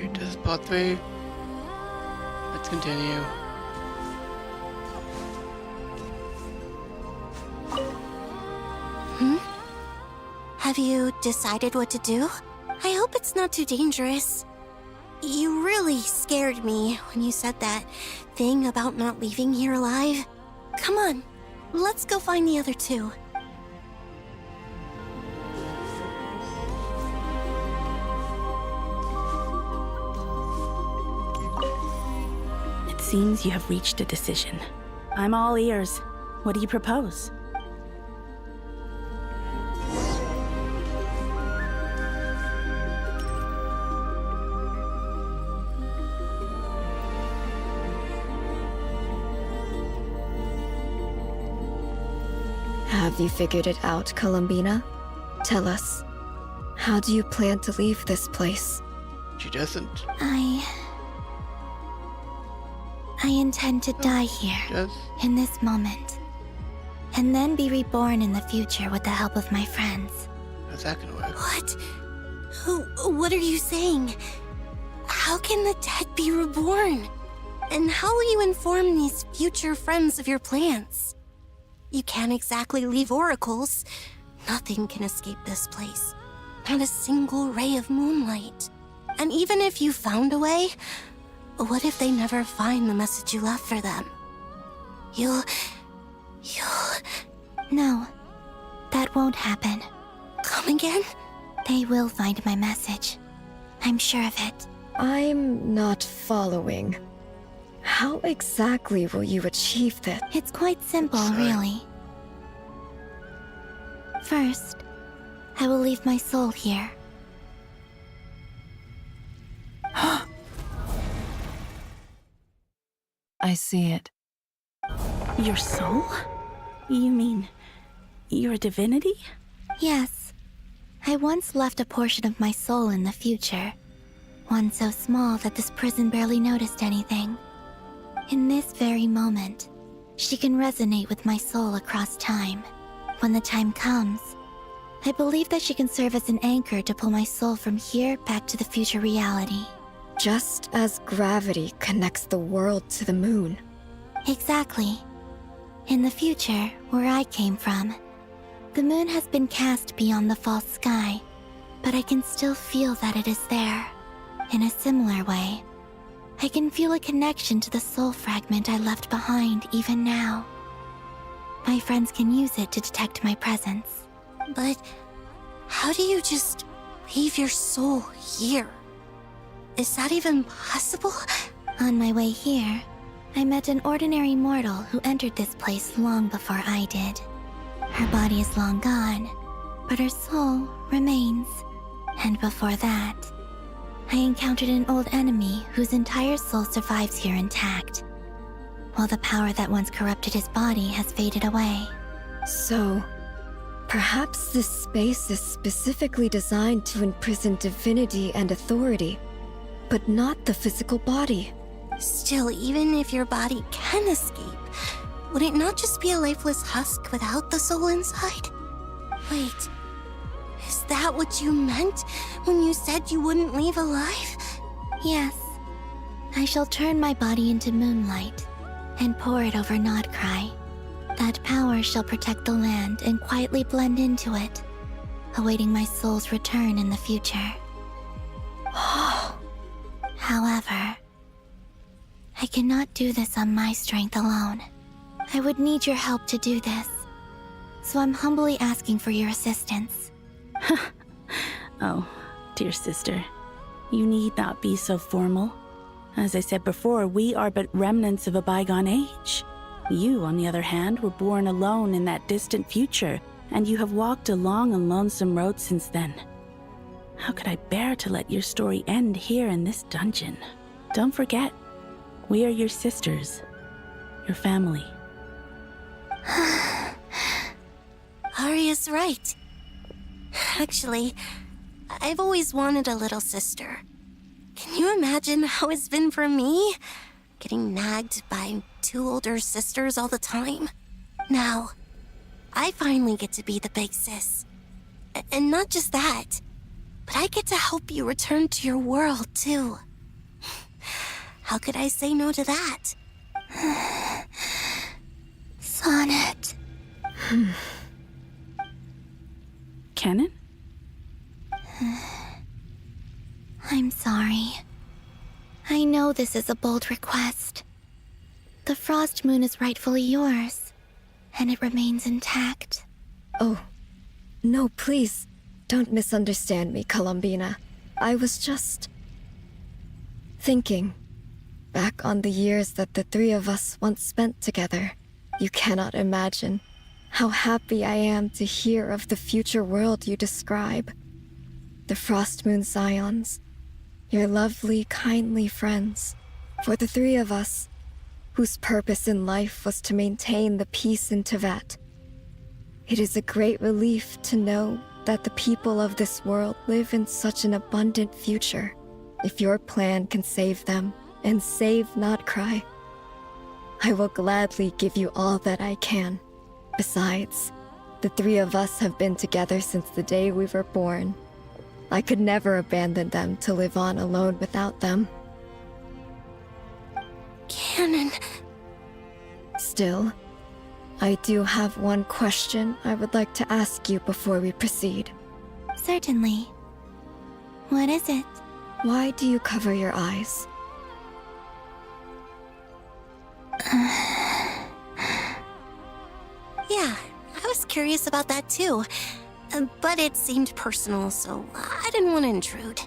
Alright, this is part 3. Let's continue. Have you decided what to do? I hope it's not too dangerous. You really scared me when you said that thing about not leaving here alive. Come on, let's go find the other two. It seems you have reached a decision. I'm all ears. What do you propose? Have you figured it out, Columbina? Tell us, how do you plan to leave this place? She doesn't. I intend to die here, Just. in this moment, and then be reborn in the future with the help of my friends. How's that gonna work? What? What are you saying? How can the dead be reborn? And how will you inform these future friends of your plans? You can't exactly leave oracles. Nothing can escape this place. Not a single ray of moonlight. And even if you found a way, what if they never find the message you left for them? You'll... No, that won't happen. Come again? They will find my message. I'm sure of it. I'm not following. How exactly will you achieve this? It's quite simple, really. First, I will leave my soul here. I see it. Your soul? You mean you're a divinity? Yes. I once left a portion of my soul in the future. One so small that this prison barely noticed anything. In this very moment, she can resonate with my soul across time. When the time comes, I believe that she can serve as an anchor to pull my soul from here back to the future reality. Just as gravity connects the world to the moon. Exactly. In the future, where I came from, the moon has been cast beyond the false sky, but I can still feel that it is there. In a similar way, I can feel a connection to the soul fragment I left behind even now. My friends can use it to detect my presence. But how do you just leave your soul here? Is that even possible? On my way here, I met an ordinary mortal who entered this place long before I did. Her body is long gone, but her soul remains. And before that, I encountered an old enemy whose entire soul survives here intact, while the power that once corrupted his body has faded away. So, perhaps this space is specifically designed to imprison divinity and authority, but not the physical body. Still, even if your body can escape, would it not just be a lifeless husk without the soul inside? Wait, is that what you meant when you said you wouldn't leave alive? Yes. I shall turn my body into moonlight and pour it over Nodcry. That power shall protect the land and quietly blend into it, awaiting my soul's return in the future. However, I cannot do this on my strength alone. I would need your help to do this, so I'm humbly asking for your assistance. Oh, dear sister, you need not be so formal. As I said before, we are but remnants of a bygone age. You, on the other hand, were born alone in that distant future, and you have walked a long and lonesome road since then. How could I bear to let your story end here in this dungeon? Don't forget, we are your sisters, your family. Arya's right. Actually, I've always wanted a little sister. Can you imagine how it's been for me? Getting nagged by two older sisters all the time. Now, I finally get to be the big sis. And not just that, but I get to help you return to your world, too. How could I say no to that? Sonnet. Canon? I'm sorry. I know this is a bold request. The Frost Moon is rightfully yours, and it remains intact. Oh, no, please. Don't misunderstand me, Columbina. I was just thinking back on the years that the three of us once spent together. You cannot imagine how happy I am to hear of the future world you describe. The Frost Moon Scions, your lovely, kindly friends. For the three of us, whose purpose in life was to maintain the peace in Teyvat. It is a great relief to know that the people of this world live in such an abundant future. If your plan can save them, and save Notcry, I will gladly give you all that I can. Besides, the three of us have been together since the day we were born. I could never abandon them to live on alone without them. Canon. Still, I do have one question I would like to ask you before we proceed. Certainly. What is it? Why do you cover your eyes? Yeah, I was curious about that too. But it seemed personal, so I didn't want to intrude.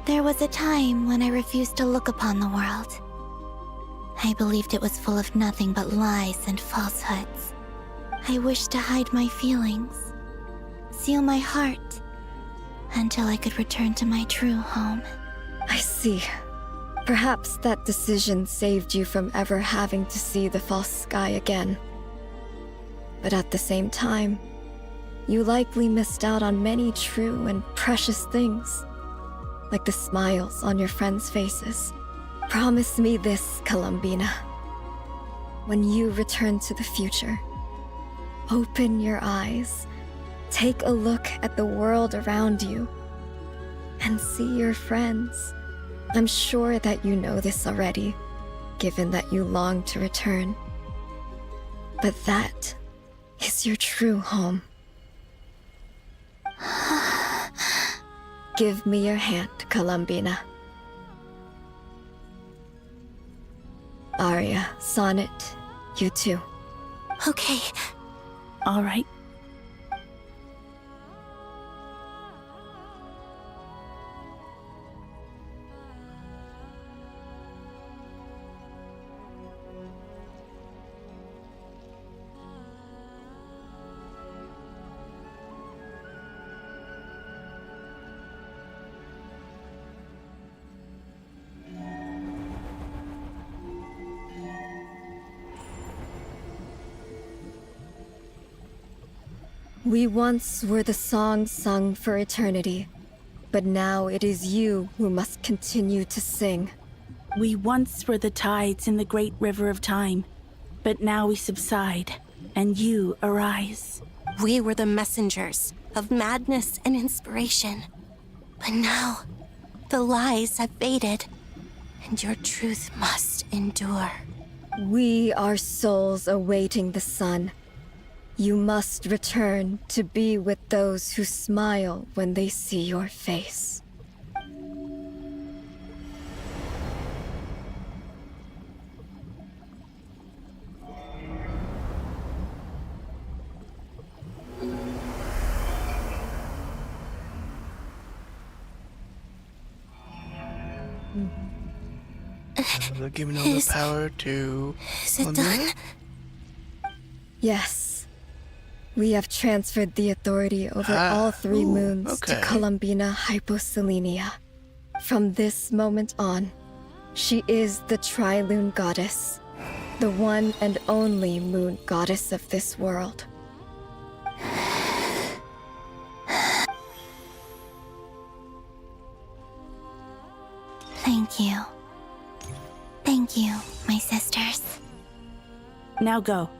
There was a time when I refused to look upon the world. I believed it was full of nothing but lies and falsehoods. I wished to hide my feelings, seal my heart, until I could return to my true home. I see. Perhaps that decision saved you from ever having to see the false sky again. But at the same time, you likely missed out on many true and precious things, like the smiles on your friends' faces. Promise me this, Columbina. When you return to the future, open your eyes, take a look at the world around you, and see your friends. I'm sure that you know this already, given that you long to return. But that is your true home. Give me your hand, Columbina. Arya, Sonnet, you too. Okay. All right. We once were the song sung for eternity, but now it is you who must continue to sing. We once were the tides in the great river of time, but now we subside, and you arise. We were the messengers of madness and inspiration. But now, the lies have faded, and your truth must endure. We are souls awaiting the sun. You must return to be with those who smile when they see your face. They're giving all the power to Is it done? Yes. We have transferred the authority over all three moons to Columbina Hyposelenia. From this moment on, she is the Tri-Lune Goddess, the one and only moon goddess of this world. Thank you. Thank you, my sisters. Now go,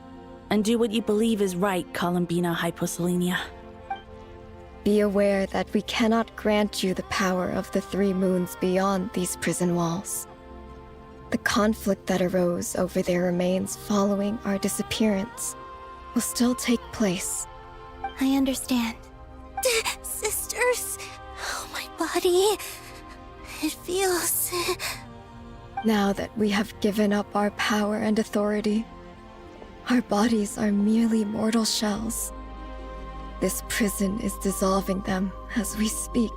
and do what you believe is right, Columbina Hyposelenia. Be aware that we cannot grant you the power of the three moons beyond these prison walls. The conflict that arose over their remains following our disappearance will still take place. I understand. Sisters, oh, my body. It feels. Now that we have given up our power and authority, our bodies are merely mortal shells. This prison is dissolving them as we speak.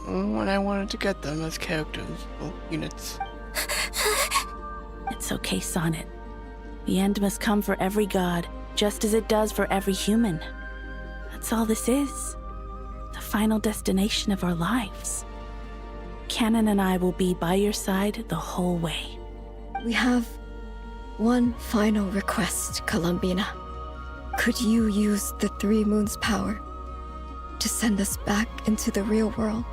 When I wanted to get them as characters, well, units. It's okay, Sonnet. The end must come for every god, just as it does for every human. That's all this is. The final destination of our lives. Canon and I will be by your side the whole way. We have one final request, Columbina. Could you use the Three Moons' power to send us back into the real world?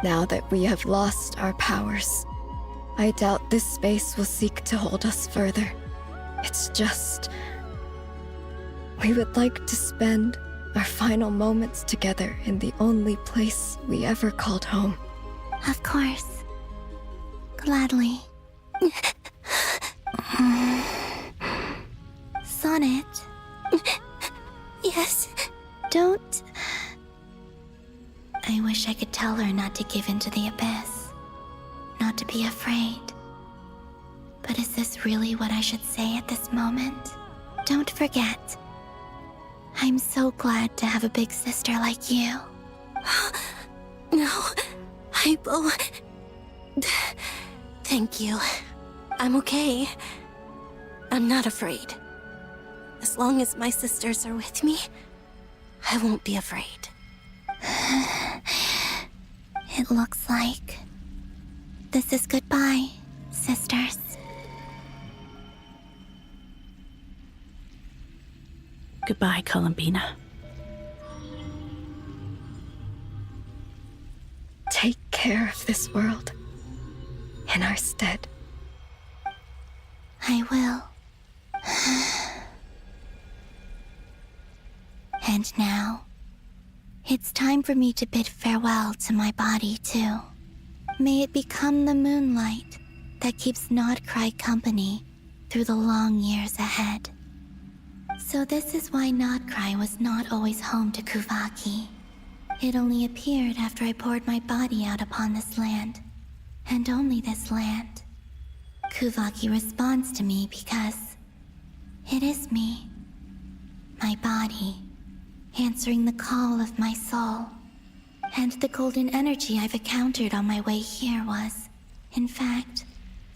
Now that we have lost our powers, I doubt this space will seek to hold us further. It's just... we would like to spend our final moments together in the only place we ever called home. Of course. Gladly. Sonnet. Yes. Don't... I wish I could tell her not to give in to the abyss. Not to be afraid. But is this really what I should say at this moment? Don't forget. I'm so glad to have a big sister like you. No, Hypo. Thank you. I'm okay. I'm not afraid. As long as my sisters are with me, I won't be afraid. It looks like this is goodbye, sisters. Goodbye, Columbina. Take care of this world in our stead. I will. And now, it's time for me to bid farewell to my body, too. May it become the moonlight that keeps Nodcry company through the long years ahead. So this is why Nodcry was not always home to Kuvaki. It only appeared after I poured my body out upon this land, and only this land. Kuvaki responds to me because it is me, my body, answering the call of my soul. And the golden energy I've encountered on my way here was, in fact,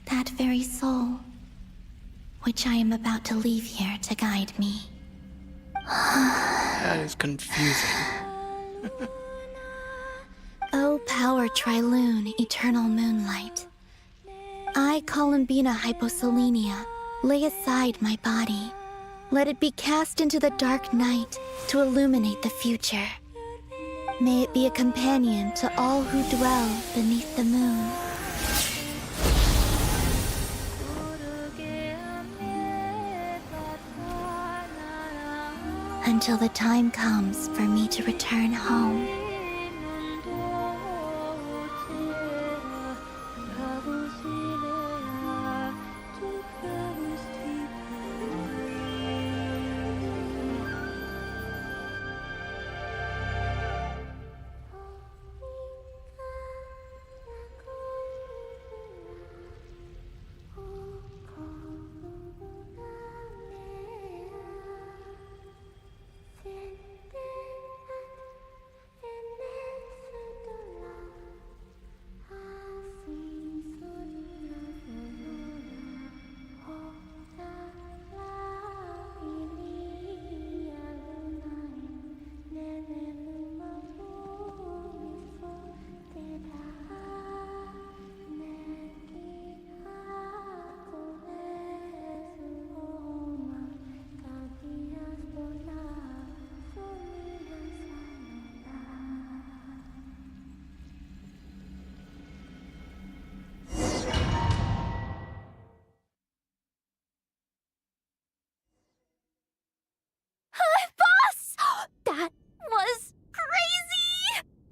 that very soul, which I am about to leave here to guide me. That is confusing. O power Trilune, eternal moonlight. I, Columbina Hyposelenia, lay aside my body. Let it be cast into the dark night to illuminate the future. May it be a companion to all who dwell beneath the moon. Until the time comes for me to return home.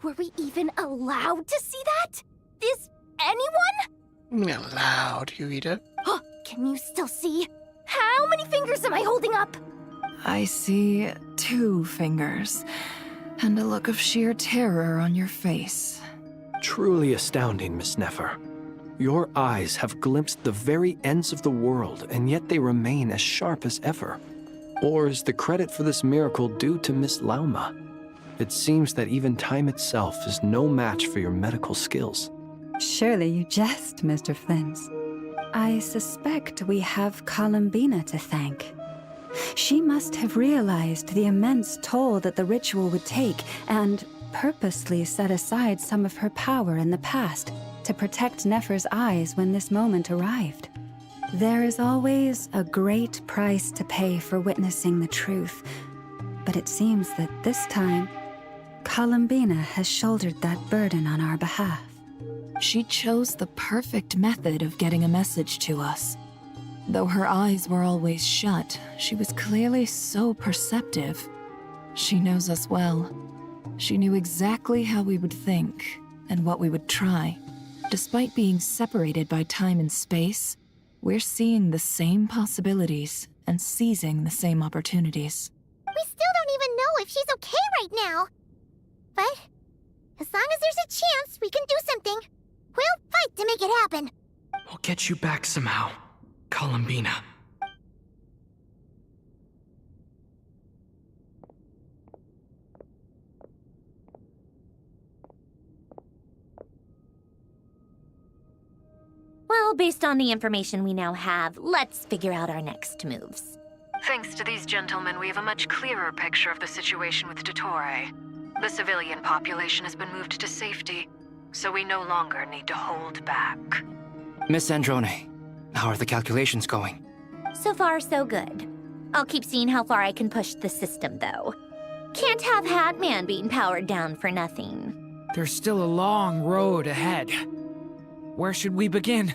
Were we even allowed to see that? Is anyone? Allowed, Yuita. Can you still see? How many fingers am I holding up? I see 2 fingers, and a look of sheer terror on your face. Truly astounding, Miss Nefer. Your eyes have glimpsed the very ends of the world, and yet they remain as sharp as ever. Or is the credit for this miracle due to Miss Lauma? It seems that even time itself is no match for your medical skills. Surely you jest, Mr. Flins. I suspect we have Columbina to thank. She must have realized the immense toll that the ritual would take and purposely set aside some of her power in the past to protect Nefer's eyes when this moment arrived. There is always a great price to pay for witnessing the truth, but it seems that this time, Columbina has shouldered that burden on our behalf. She chose the perfect method of getting a message to us. Though her eyes were always shut, she was clearly so perceptive. She knows us well. She knew exactly how we would think and what we would try. Despite being separated by time and space, we're seeing the same possibilities and seizing the same opportunities. We still don't even know if she's okay right now. But as long as there's a chance we can do something, we'll fight to make it happen. We'll get you back somehow, Columbina. Well, based on the information we now have, let's figure out our next moves. Thanks to these gentlemen, we have a much clearer picture of the situation with Dottore. The civilian population has been moved to safety, so we no longer need to hold back. Miss Androne, how are the calculations going? So far, so good. I'll keep seeing how far I can push the system, though. Can't have Hatman being powered down for nothing. There's still a long road ahead. Where should we begin?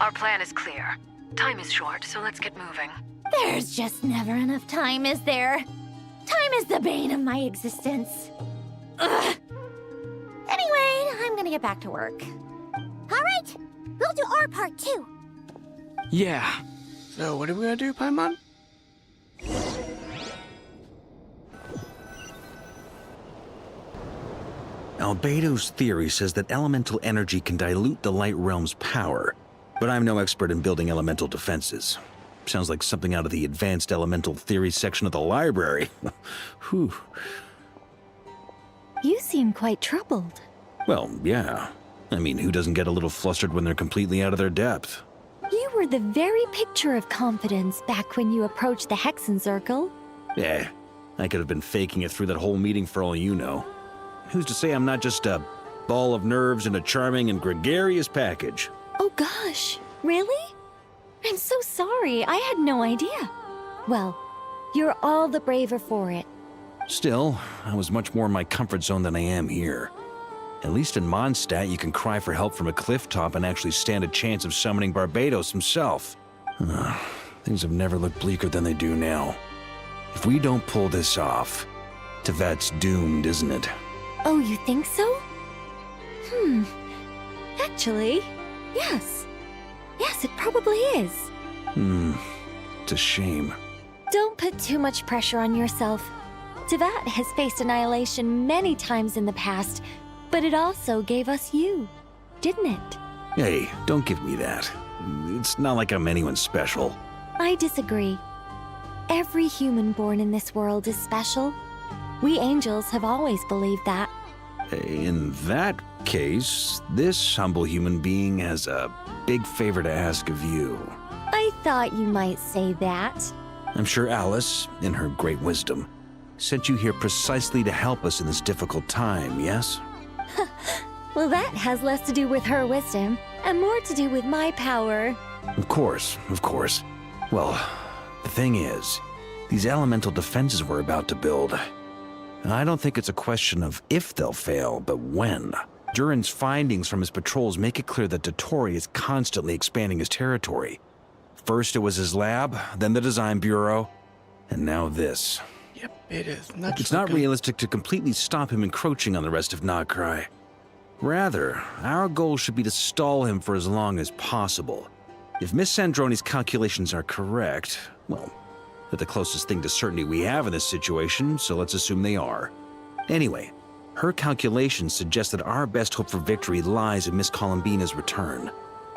Our plan is clear. Time is short, so let's get moving. There's just never enough time, is there? Time is the bane of my existence. Ugh. Anyway, I'm gonna get back to work. All right, we'll do our part too. Yeah. So what are we gonna do, Paimon? Albedo's theory says that elemental energy can dilute the light realm's power, but I'm no expert in building elemental defenses. Sounds like something out of the advanced elemental theory section of the library. Whew. You seem quite troubled. Well, yeah. I mean, who doesn't get a little flustered when they're completely out of their depth? You were the very picture of confidence back when you approached the Hexen Circle. Yeah, I could have been faking it through that whole meeting for all you know. Who's to say I'm not just a ball of nerves in a charming and gregarious package? Oh gosh, really? I'm so sorry, I had no idea. Well, you're all the braver for it. Still, I was much more in my comfort zone than I am here. At least in Mondstadt, you can cry for help from a cliff top and actually stand a chance of summoning Barbados himself. Things have never looked bleaker than they do now. If we don't pull this off, Tevat's doomed, isn't it? Oh, you think so? Actually, yes. Yes, it probably is. It's a shame. Don't put too much pressure on yourself. Tevat has faced annihilation many times in the past, but it also gave us you, didn't it? Hey, don't give me that. It's not like I'm anyone special. I disagree. Every human born in this world is special. We angels have always believed that. In that case, this humble human being has a big favor to ask of you. I thought you might say that. I'm sure Alice, in her great wisdom, sent you here precisely to help us in this difficult time, yes? Well, that has less to do with her wisdom and more to do with my power. Of course, of course. Well, the thing is, these elemental defenses we're about to build, I don't think it's a question of if they'll fail, but when. Durin's findings from his patrols make it clear that Dottore is constantly expanding his territory. First it was his lab, then the design bureau, and now this. Yep, it is. It's not realistic to completely stop him encroaching on the rest of Nagcry. Rather, our goal should be to stall him for as long as possible. If Miss Sandroni's calculations are correct, well, they're the closest thing to certainty we have in this situation, so let's assume they are. Anyway, her calculations suggest that our best hope for victory lies in Miss Columbina's return.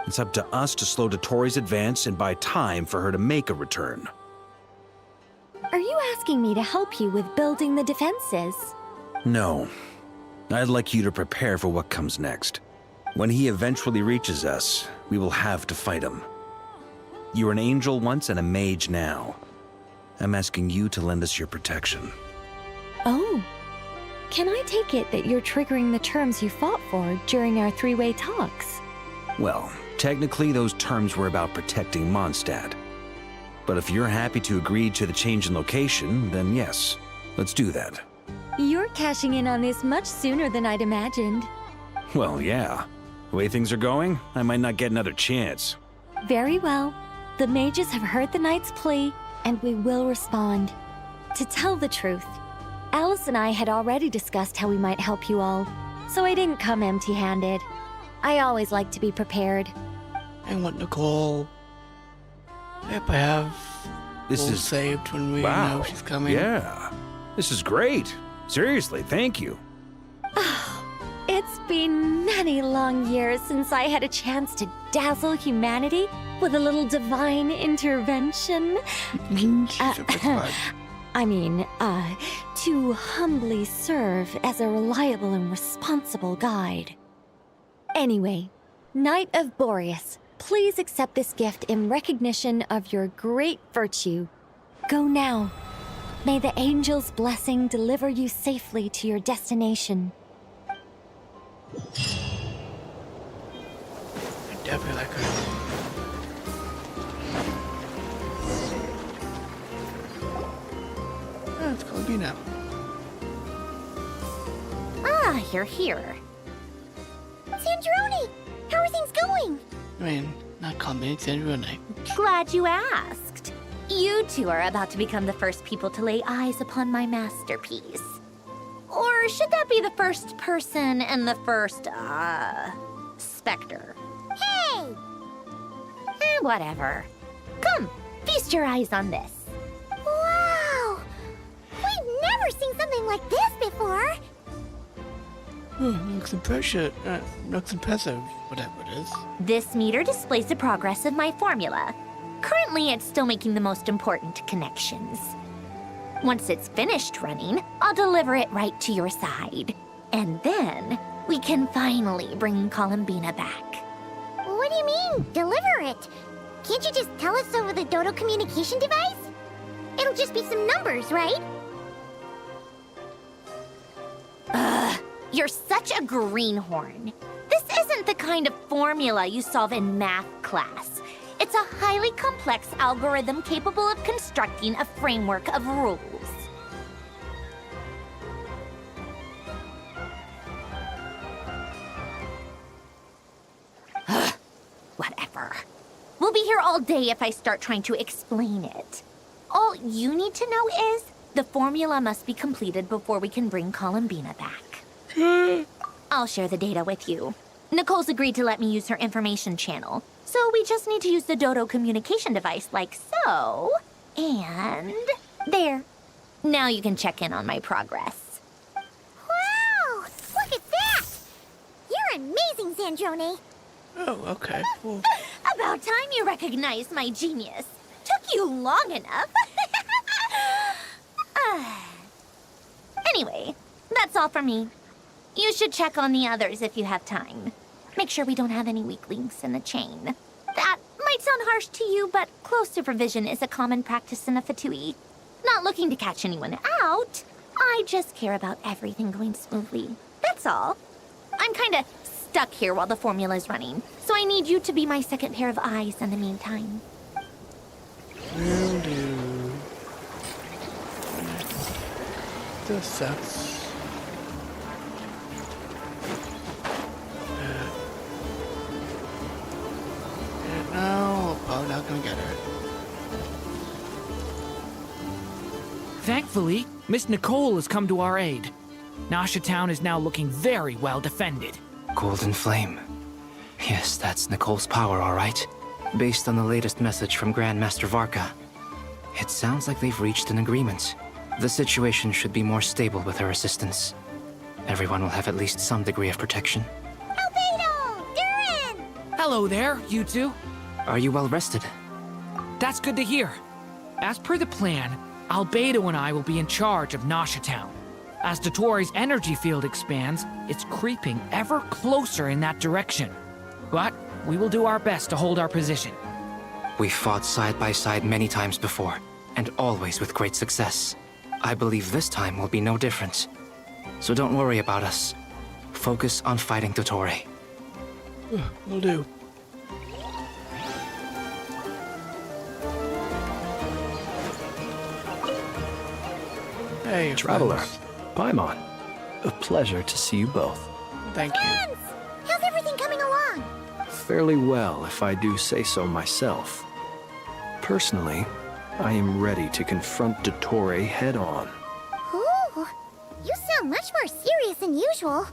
It's up to us to slow Dottore's advance and buy time for her to make a return. Are you asking me to help you with building the defenses? No. I'd like you to prepare for what comes next. When he eventually reaches us, we will have to fight him. You were an angel once and a mage now. I'm asking you to lend us your protection. Oh. Can I take it that you're triggering the terms you fought for during our three-way talks? Well, technically those terms were about protecting Mondstadt. But if you're happy to agree to the change in location, then yes, let's do that. You're cashing in on this much sooner than I'd imagined. Well, yeah. The way things are going, I might not get another chance. Very well. The mages have heard the knight's plea, and we will respond. To tell the truth, Alice and I had already discussed how we might help you all, so I didn't come empty-handed. I always like to be prepared. I want Nicole. Yep, I have This is saved when we wow. know she's coming. Yeah. This is great. Seriously, thank you. It's been many long years since I had a chance to dazzle humanity with a little divine intervention. To humbly serve as a reliable and responsible guide. Anyway, Knight of Boreas, please accept this gift in recognition of your great virtue. Go now. May the angel's blessing deliver you safely to your destination. I definitely like her. Oh, it's Columbina. Ah, you're here. Sandrone! How are things going? I mean, not Columbina, it's Sandrone. Glad you asked. You two are about to become the first people to lay eyes upon my masterpiece. Or should that be the first person and the first, specter? Hey! Whatever. Come, feast your eyes on this. Wow! We've never seen something like this before! Looks impressive. Looks impressive, whatever it is. This meter displays the progress of my formula. Currently, it's still making the most important connections. Once it's finished running, I'll deliver it right to your side. And then, we can finally bring Columbina back. What do you mean, deliver it? Can't you just tell us over the Dodo communication device? It'll just be some numbers, right? You're such a greenhorn. This isn't the kind of formula you solve in math class. It's a highly complex algorithm capable of constructing a framework of rules. Whatever. We'll be here all day if I start trying to explain it. All you need to know is the formula must be completed before we can bring Columbina back. I'll share the data with you. Nicole's agreed to let me use her information channel, so we just need to use the Dodo communication device like so. And there. Now you can check in on my progress. Wow! Look at that! You're amazing, Sandrone! Oh, okay. Cool. About time you recognized my genius. Took you long enough. Anyway, that's all for me. You should check on the others if you have time. Make sure we don't have any weak links in the chain. That might sound harsh to you, but close supervision is a common practice in a Fatui. Not looking to catch anyone out. I just care about everything going smoothly. That's all. I'm kinda stuck here while the formula's running. So I need you to be my second pair of eyes in the meantime. Will do. This sucks. No, oh, not gonna get her. Thankfully, Miss Nicole has come to our aid. Nasha Town is now looking very well defended. Golden Flame. Yes, that's Nicole's power, all right. Based on the latest message from Grandmaster Varka. It sounds like they've reached an agreement. The situation should be more stable with her assistance. Everyone will have at least some degree of protection. Albedo! Durin! Hello there, you two. Are you well rested? That's good to hear. As per the plan, Albedo and I will be in charge of Nasha Town. As Dottoro's energy field expands, it's creeping ever closer in that direction. But we will do our best to hold our position. We've fought side by side many times before, and always with great success. I believe this time will be no different. So don't worry about us. Focus on fighting Dottore. Will do. Hey, Traveler, friends. Paimon. A pleasure to see you both. Thank you. Friends! How's everything coming along? Fairly well, if I do say so myself. Personally, I am ready to confront Dottore head-on. Ooh, you sound much more serious than usual.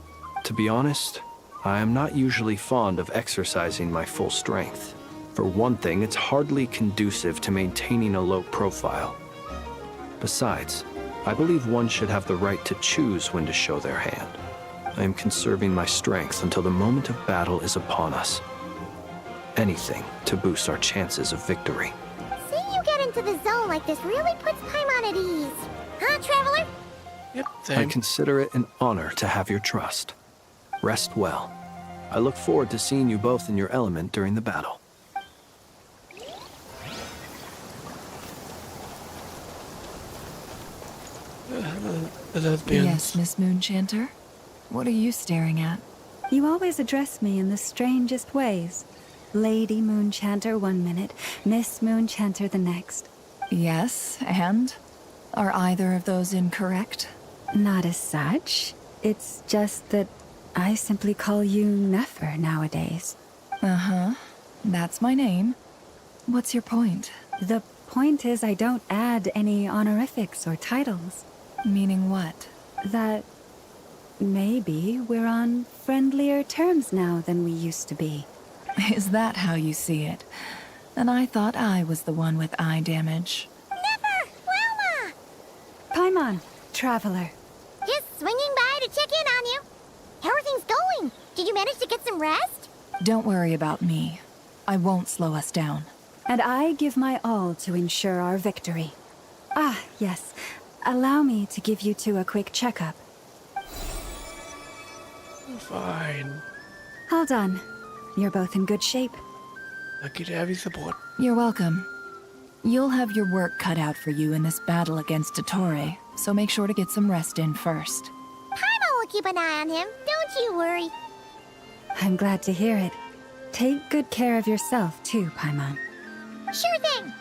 To be honest, I am not usually fond of exercising my full strength. For one thing, it's hardly conducive to maintaining a low profile. Besides, I believe one should have the right to choose when to show their hand. I am conserving my strength until the moment of battle is upon us. Anything to boost our chances of victory. Seeing you get into the zone like this really puts Paimon at ease. Huh, Traveler? Yep, I same. consider it an honor to have your trust. Rest well. I look forward to seeing you both in your element during the battle. The lesbians. Yes, Miss Moonchanter? What are you staring at? You always address me in the strangest ways. Lady Moonchanter one minute, Miss Moonchanter the next. Yes, and? Are either of those incorrect? Not as such. It's just that I simply call you Nefer nowadays. Uh-huh. That's my name. What's your point? The point is I don't add any honorifics or titles. Meaning what? That maybe we're on friendlier terms now than we used to be. Is that how you see it? And I thought I was the one with eye damage. Never! Wilma! Paimon, Traveler. Just swinging by to check in on you. How are things going? Did you manage to get some rest? Don't worry about me. I won't slow us down. And I give my all to ensure our victory. Ah, yes. Allow me to give you two a quick checkup. Fine. Hold on. You're both in good shape. Lucky to have your support. You're welcome. You'll have your work cut out for you in this battle against Dottore, so make sure to get some rest in first. Paimon will keep an eye on him. Don't you worry. I'm glad to hear it. Take good care of yourself, too, Paimon. Sure thing.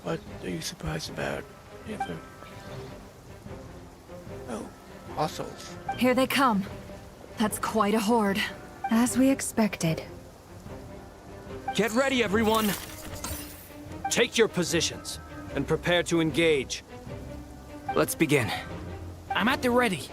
What are you surprised about? Never. Oh, fossils. Here they come. That's quite a horde. As we expected. Get ready, everyone! Take your positions and prepare to engage. Let's begin. I'm at the ready.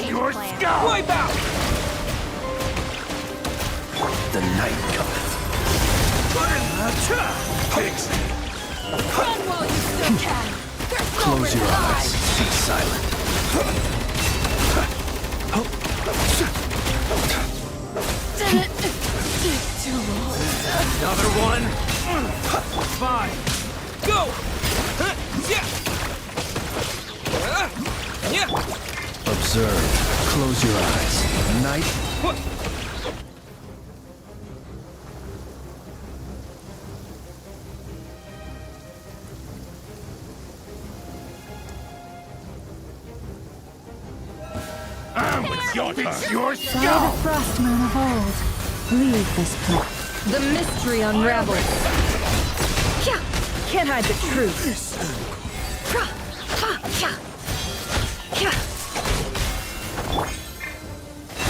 Your skull! Wipe out! The night cometh. Pigs! Run while you still can! There's Close your eyes. Be silent. Another one. 5. Go! Observe. Close your eyes. Night. It's your turn. By the frost moon of old, leave this place. The mystery unravels. Can't hide the truth.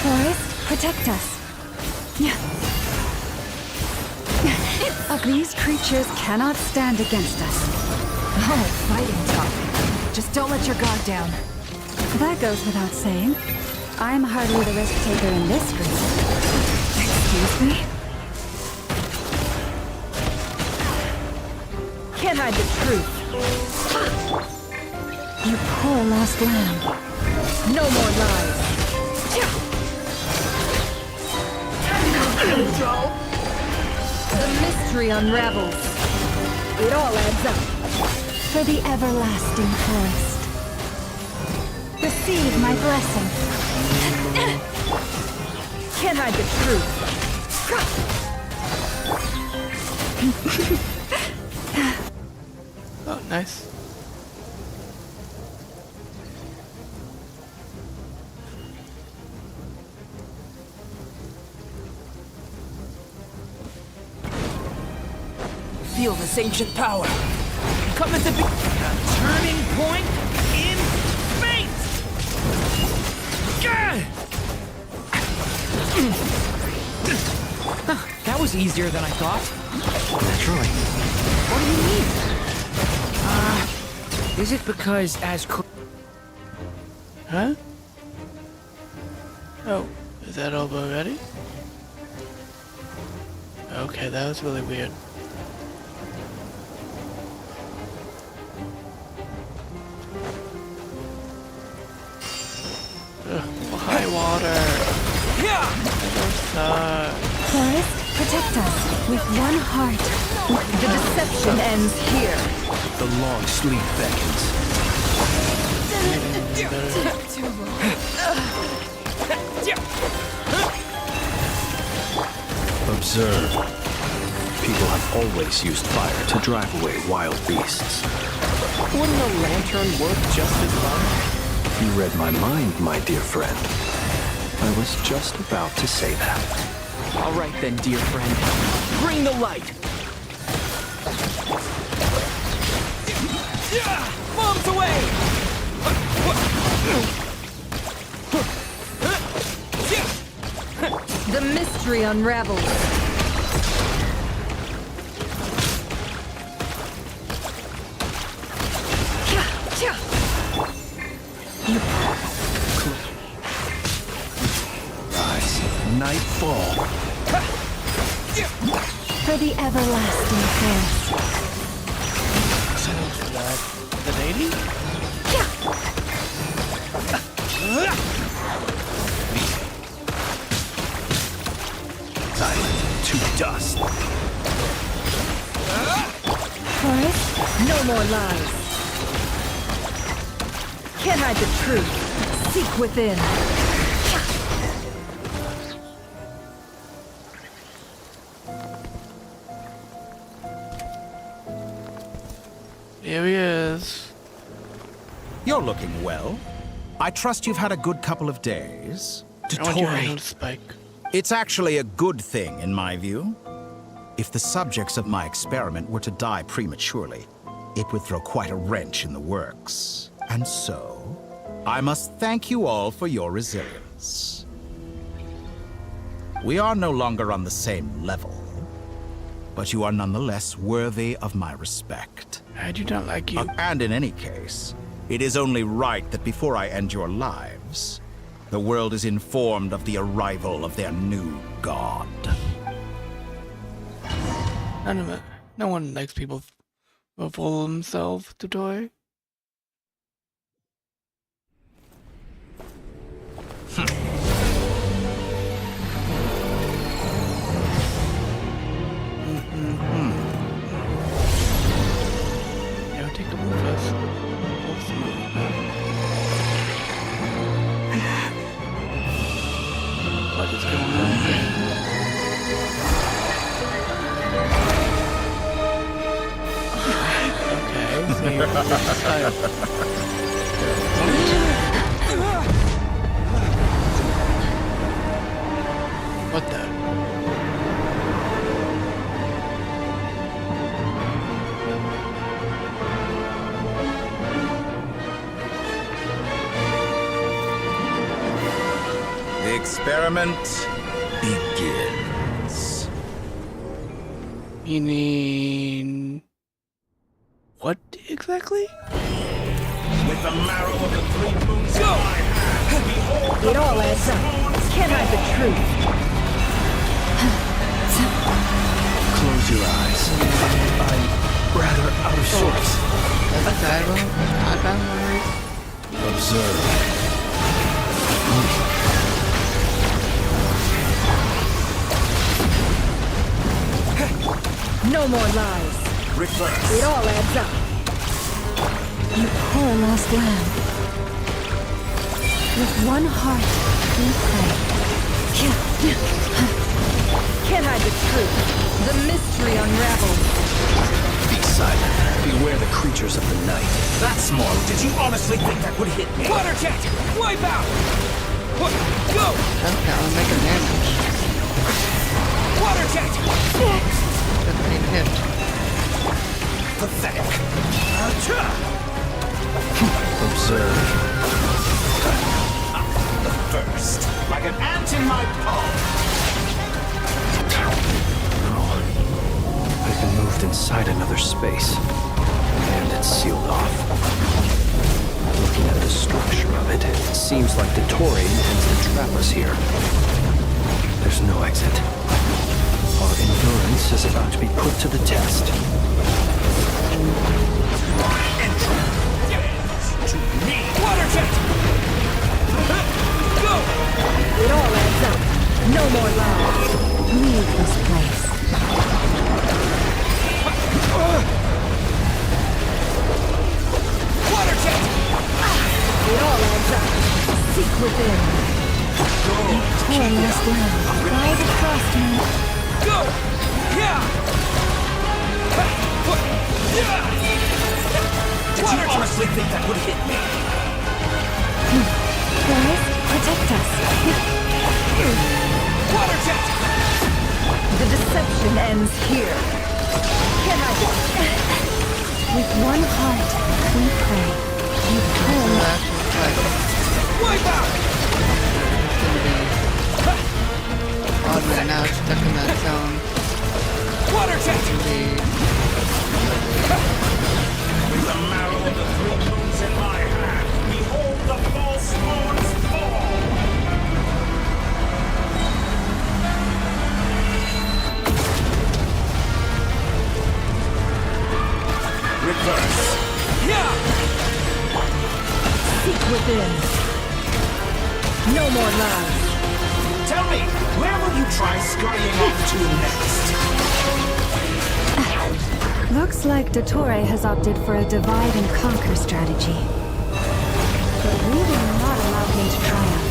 Forest, protect us. These creatures cannot stand against us. Oh, fighting talk. Just don't let your guard down. That goes without saying. I'm hardly the risk taker in this group. Excuse me? Can't hide the truth. You poor lost lamb. No more lies. The mystery unravels. It all adds up. For the everlasting forest. Receive my blessing. Can't hide the truth. Oh, nice. Feel this ancient power. Come at the turning point in fate! That was easier than I thought. Naturally. What do you mean? Is it because Huh? Oh, is that elbow ready? Okay, that was really weird. High water. Forest, protect us with one heart. The deception ends here. The long sleep beckons. Observe. People have always used fire to drive away wild beasts. Wouldn't a lantern work just as well? You read my mind, my dear friend. I was just about to say that. All right then, dear friend. Bring the light. Bombs away! The mystery unravels. Rise. Nightfall. For the everlasting forest. The lady? Silent to dust. Forest, No more lies. Can't hide the truth. Seek within. Here he is. You're looking well. I trust you've had a good couple of days. I want your hand spike. It's actually a good thing, in my view. If the subjects of my experiment were to die prematurely, it would throw quite a wrench in the works. And so, I must thank you all for your resilience. We are no longer on the same level, but you are nonetheless worthy of my respect. I do not like you. And in any case, it is only right that before I end your lives, the world is informed of the arrival of their new god. No one likes people who full of themselves to toy. you decide. What the? The experiment begins. Meaning... what exactly? With the marrow of the three moons in my hand, behold It all adds up. Can't hide the truth. Close your eyes. I'm rather out of sorts. That's bad one. Not bad memories. Observe. No more lies. Reverse. It all adds up. You poor lost lamb. With one heart, we pray. Can't hide the truth. The mystery unravels. Be silent. Beware the creatures of the night. That small. Did you honestly think that would hit me? Water jet! Wipe out! Go! Okay, I'll make a damage. Water jet! Doesn't need hit. Pathetic. Observe. The first. Like an ant in my palm. I've been moved inside another space, and it's sealed off. Looking at the structure of it, it seems like the Tory intends to trap us here. There's no exit. Our endurance is about to be put to the test. To me. Water jet! Go! It all adds up. No more lies. Leave this place. Water jet! It all adds up. Seek within. Poor lost lamb. Why the trust me? Go! Yeah! Did you honestly think that would hit me? Boris, protect us. Water jet! The deception ends here. Can't hide the With one heart, we pray. You poor lost Wipe out! Odd man now stuck in that zone. Water jet! With the marrow of the three moons in my hand, behold the false moons fall! Reverse. Yeah! seek within. No more lies. Tell me, where will you try scurrying off to next? Looks like Dottore has opted for a divide and conquer strategy. But we will not allow him to triumph.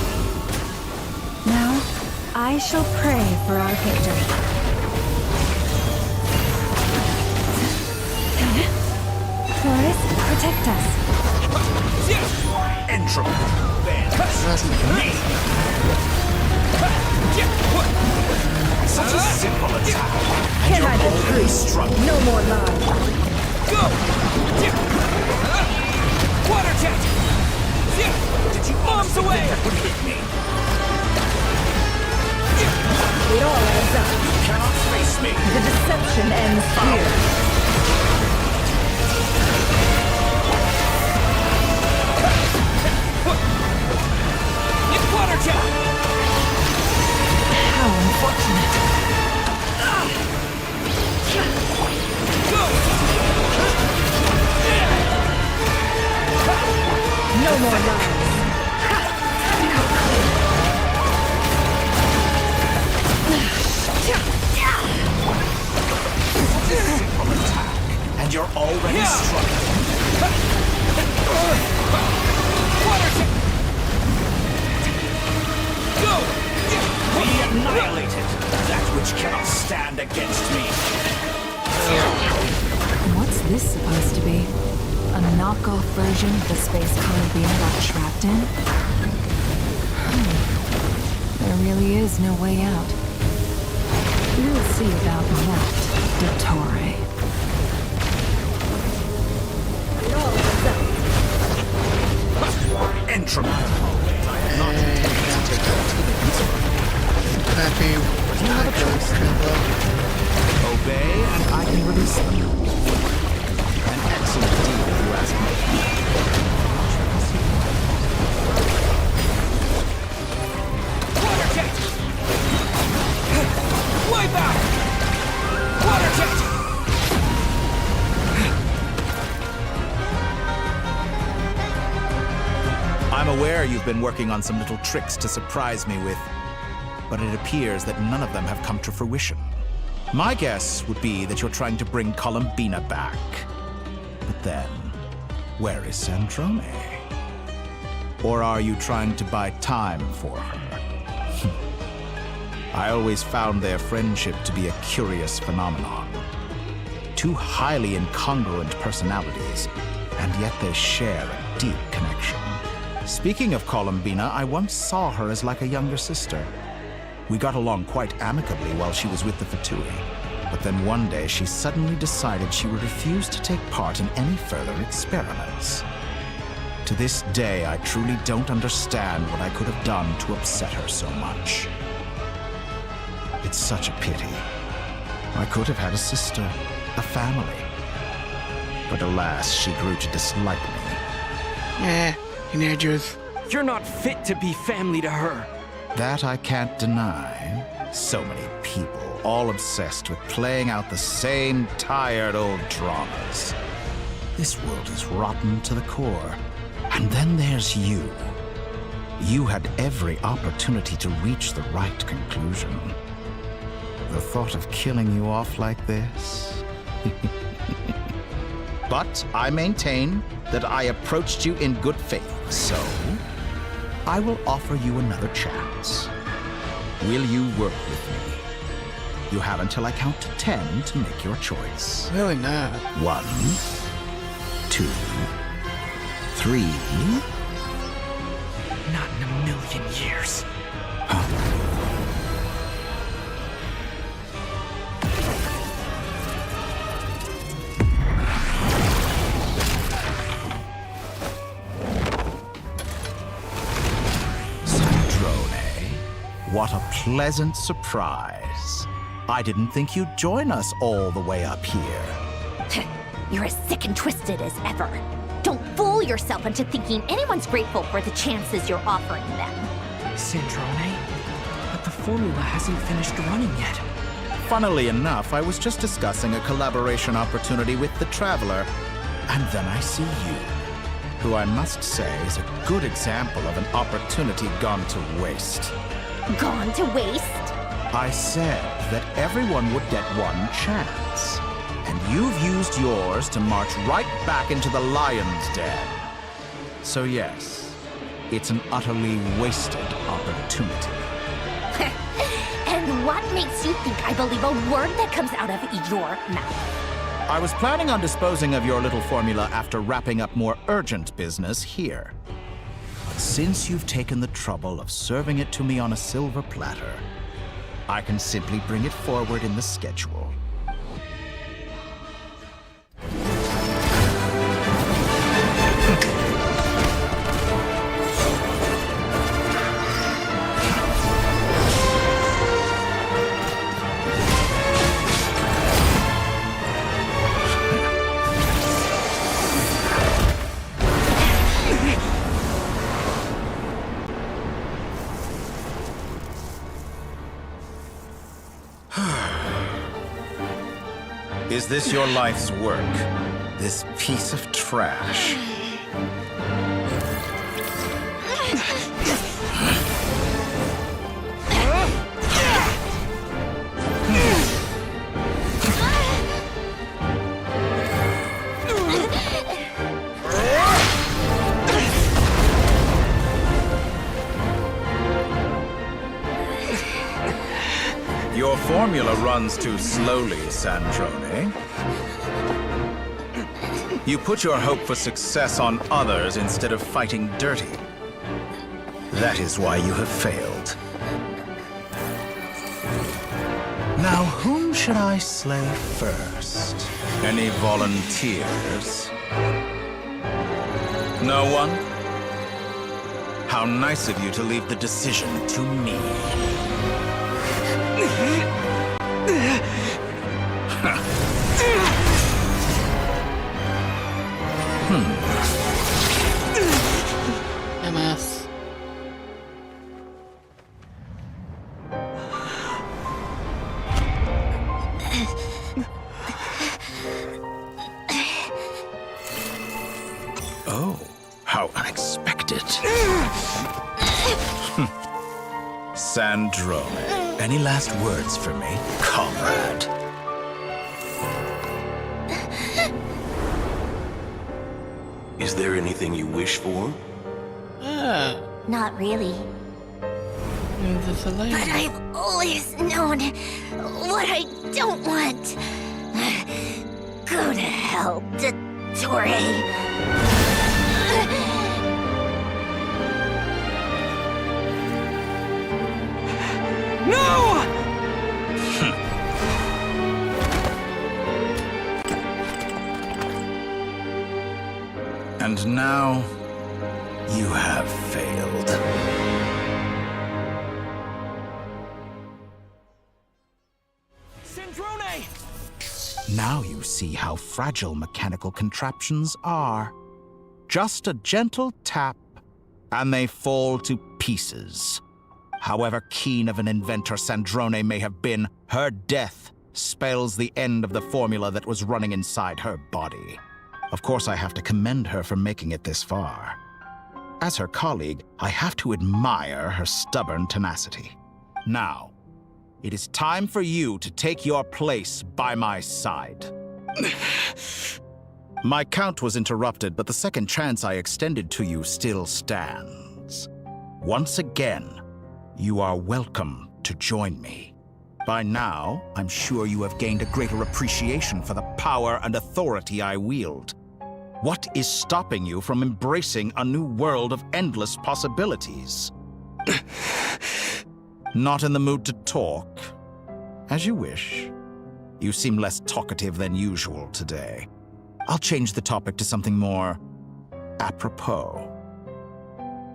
Now, I shall pray for our victory. Flores, protect us. Entropy. Me. Such a simple attack. Can I be free? Struggle. No more lies. Go! Water jet! Did you bombs away? That would hit me. It all adds up. You cannot face me. The deception ends here. Water jet! How unfortunate. Go! No more lies. Simple attack. And you're already struggling. Water jet! Go! Be annihilated. That which cannot stand against me. What's this supposed to be? A knockoff version of the space Columbina got trapped in? There really is no way out. We'll see about that, Dottore. Obey, and I can release them. An excellent deal, if you ask me. Water jet! Wipe out! Water jet! I'm aware you've been working on some little tricks to surprise me with, but it appears that none of them have come to fruition. My guess would be that you're trying to bring Columbina back. But then, where is Sandrone? Or are you trying to buy time for her? I always found their friendship to be a curious phenomenon. Two highly incongruent personalities, and yet they share a deep connection. Speaking of Columbina, I once saw her as like a younger sister. We got along quite amicably while she was with the Fatui. But then one day she suddenly decided she would refuse to take part in any further experiments. To this day, I truly don't understand what I could have done to upset her so much. It's such a pity. I could have had a sister, a family. But alas, she grew to dislike me. Teenagers. You're not fit to be family to her. That I can't deny. So many people, all obsessed with playing out the same tired old dramas. This world is rotten to the core. And then there's you. You had every opportunity to reach the right conclusion. The thought of killing you off like this? But I maintain that I approached you in good faith, so I will offer you another chance. Will you work with me? You have until I count to 10 to make your choice. Really not. 1, 2, 3. Not in a million years. What a pleasant surprise. I didn't think you'd join us all the way up here. You're as sick and twisted as ever. Don't fool yourself into thinking anyone's grateful for the chances you're offering them. Sandrone? But the formula hasn't finished running yet. Funnily enough, I was just discussing a collaboration opportunity with the Traveler, and then I see you, who I must say is a good example of an opportunity gone to waste. Gone to waste? I said that everyone would get one chance, and you've used yours to march right back into the lion's den. So yes, it's an utterly wasted opportunity. And what makes you think I believe a word that comes out of your mouth? I was planning on disposing of your little formula after wrapping up more urgent business here. Since you've taken the trouble of serving it to me on a silver platter, I can simply bring it forward in the schedule. Is this your life's work? This piece of trash? Your formula runs too slowly, Sandrone. You put your hope for success on others instead of fighting dirty. That is why you have failed. Now, whom should I slay first? Any volunteers? No one? How nice of you to leave the decision to me. MS. Oh, how unexpected. Sandrone, any last words for me, comrade? Is there anything you wish for? Not really. But I've always known what I don't want. Go to hell, Dottore. No! And now, you have failed. Sandrone! Now you see how fragile mechanical contraptions are. Just a gentle tap, and they fall to pieces. However keen of an inventor Sandrone may have been, her death spells the end of the formula that was running inside her body. Of course, I have to commend her for making it this far. As her colleague, I have to admire her stubborn tenacity. Now, it is time for you to take your place by my side. My count was interrupted, but the second chance I extended to you still stands. Once again, you are welcome to join me. By now, I'm sure you have gained a greater appreciation for the power and authority I wield. What is stopping you from embracing a new world of endless possibilities? Not in the mood to talk? As you wish. You seem less talkative than usual today. I'll change the topic to something more apropos.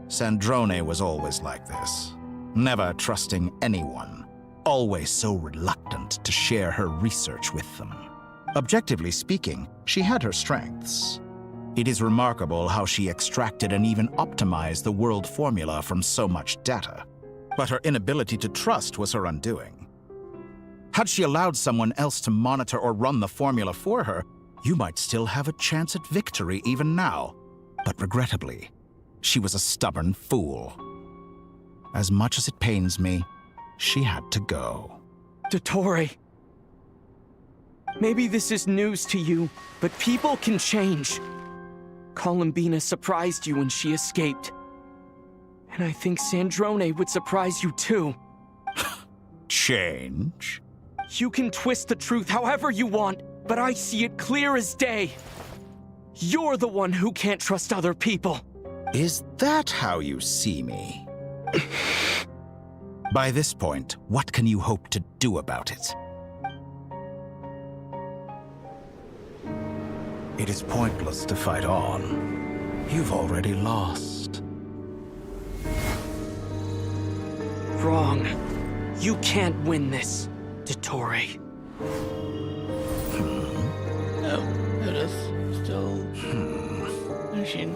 Sandrone was always like this, never trusting anyone, always so reluctant to share her research with them. Objectively speaking, she had her strengths. It is remarkable how she extracted and even optimized the world formula from so much data. But her inability to trust was her undoing. Had she allowed someone else to monitor or run the formula for her, you might still have a chance at victory even now. But regrettably, she was a stubborn fool. As much as it pains me, she had to go. Dottore. Maybe this is news to you, but people can change. Columbina surprised you when she escaped. And I think Sandrone would surprise you too. Change? You can twist the truth however you want, but I see it clear as day. You're the one who can't trust other people. Is that how you see me? By this point, what can you hope to do about it? It is pointless to fight on. You've already lost. Wrong. You can't win this, Dottore. Oh, it is still machine.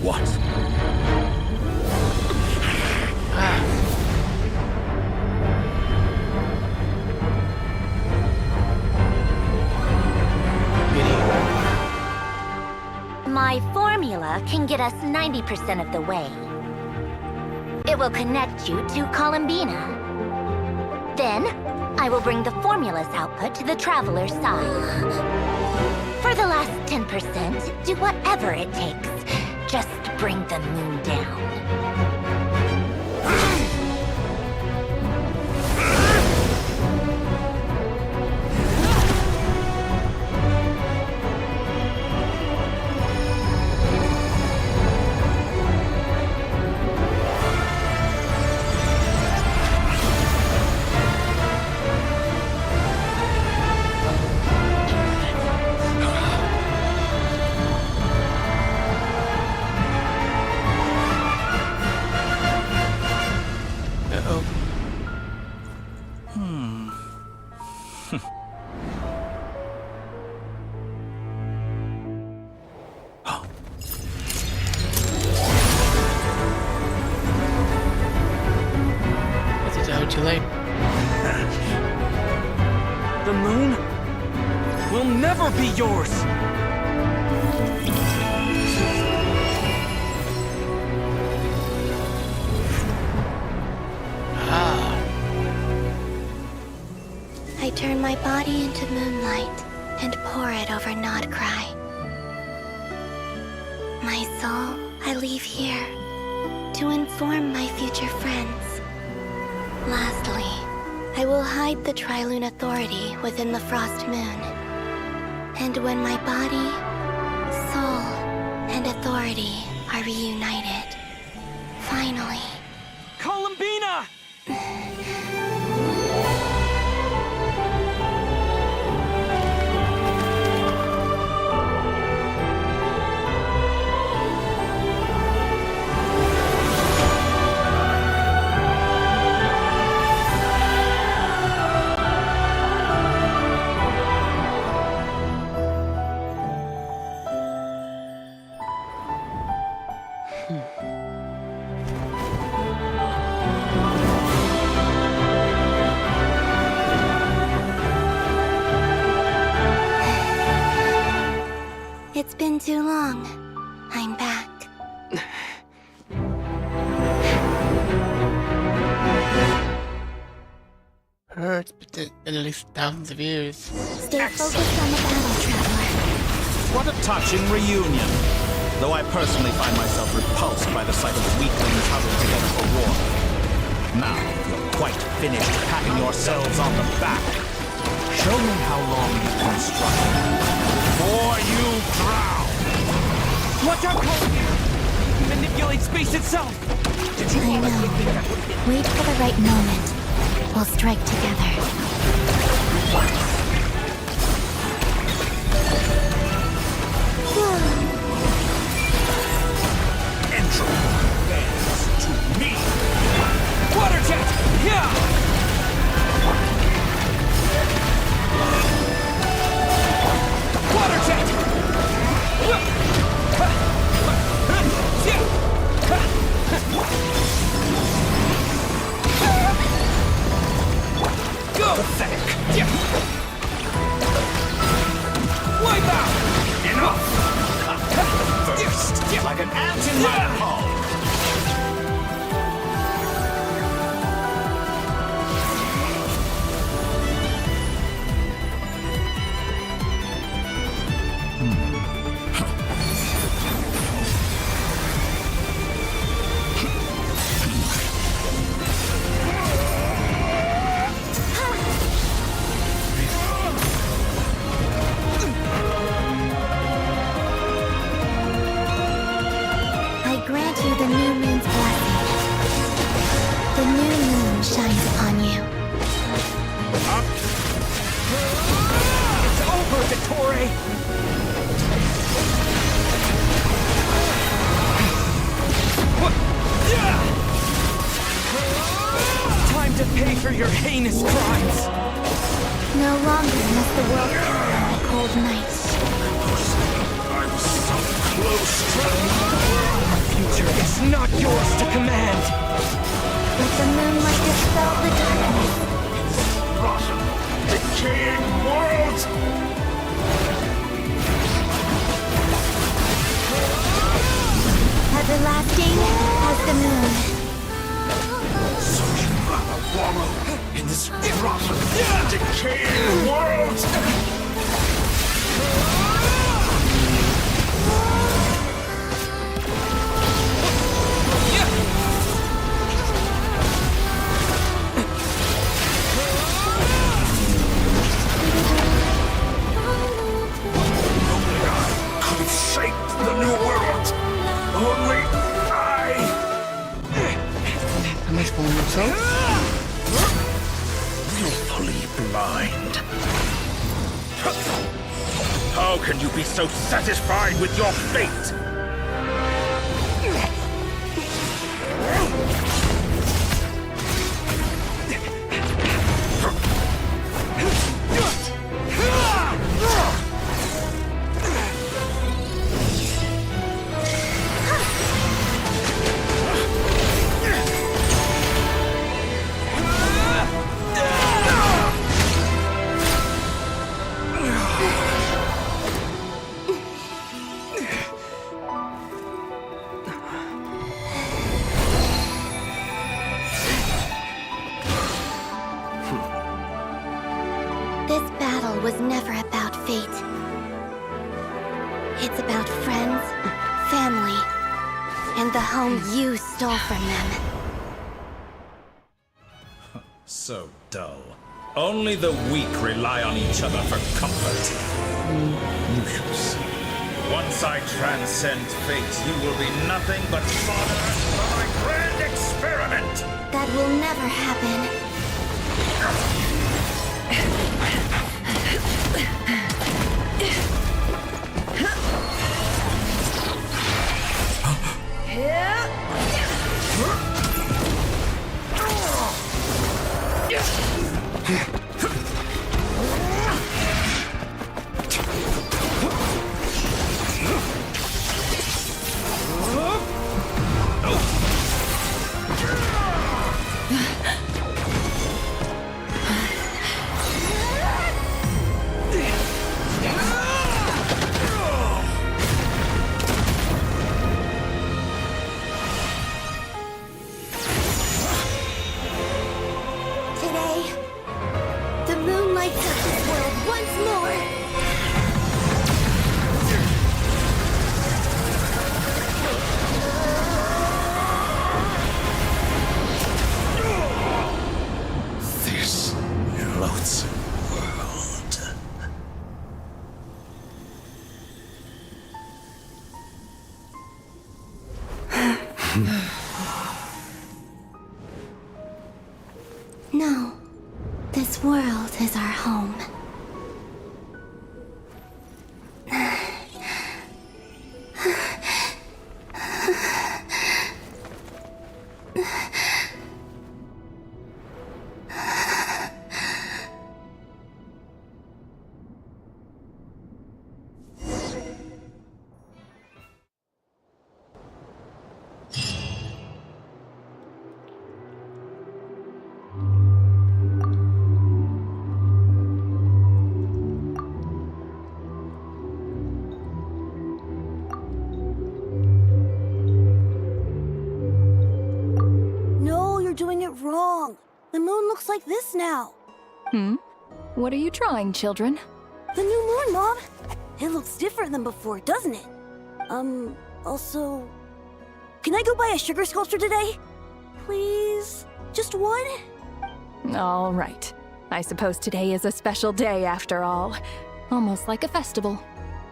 What? My formula can get us 90% of the way. It will connect you to Columbina. Then, I will bring the formula's output to the Traveler's side. For the last 10%, do whatever it takes. Just bring the moon down. This is how too late. The moon will never be yours! I turn my body into moonlight and pour it over Nodcry. My soul, I leave here to inform my future friends. Lastly, I will hide the Trilune Authority within the Frost Moon. And when my body, soul, and authority are reunited, finally... Columbina! It's been too long. I'm back. Hurts, but at least thousands of years. Stay focused on the battle, Traveler. What a touching reunion. Though I personally find myself repulsed by the sight of weaklings huddled together for war. Now, you're quite finished patting yourselves on the back. Show me how long you can struggle. Before you drown! Watch out, Columbina! Manipulate space itself! I know. Wait for the right moment. We'll strike together. Entropy bends to me! Water jet! Yeah! Water jet! Go! Pathetic! Wipe out! Enough! First, like an ant in my hull! I grant you the new moon's blessing. The new moon shines upon you. It's over, Dottore! Time to pay for your heinous crimes! No longer must the world cower in the cold night. I'm so close to... The future is not yours to command! Let the moonlight dispel the darkness. Rotten, decaying world! Everlasting as the moon. So you'd rather wallow in this rotten, decaying world! Shaped the new world. Only I. Am I spoiling myself? Willfully blind. How can you be so satisfied with your fate? This battle was never about fate. It's about friends, family, and the home you stole from them. So dull. Only the weak rely on each other for comfort. You shall see. Once I transcend fate, you will be nothing but fodder for my grand experiment! That will never happen. No, this world is our home. Wrong. The moon looks like this now. What are you trying, children? The new moon, Mom. It looks different than before, doesn't it? Also... Can I go buy a sugar sculpture today? Please? Just one? All right. I suppose today is a special day after all. Almost like a festival.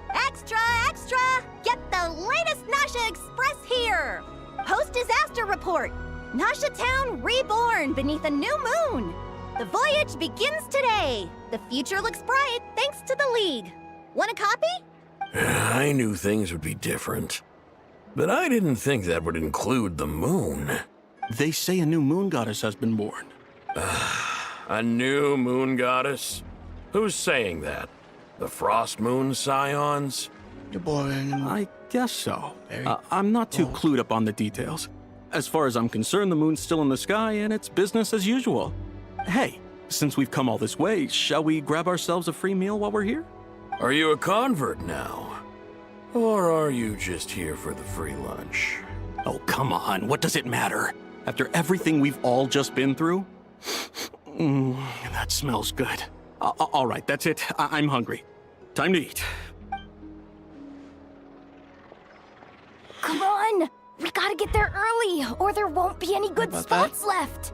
Extra, extra! Get the latest Nasha Express here! Post-disaster report! Nasha Town reborn beneath a new moon! The voyage begins today! The future looks bright thanks to the League. Want a copy? I knew things would be different. But I didn't think that would include the moon. They say a new moon goddess has been born. A new moon goddess? Who's saying that? The Frost Moon Scions? I guess so. I'm not too clued up on the details. As far as I'm concerned, the moon's still in the sky and it's business as usual. Hey, since we've come all this way, shall we grab ourselves a free meal while we're here? Are you a convert now? Or are you just here for the free lunch? Oh, come on, what does it matter? After everything we've all just been through? That smells good. All right, that's it. I'm hungry. Time to eat. Come on! We gotta get there early, or there won't be any good spots left.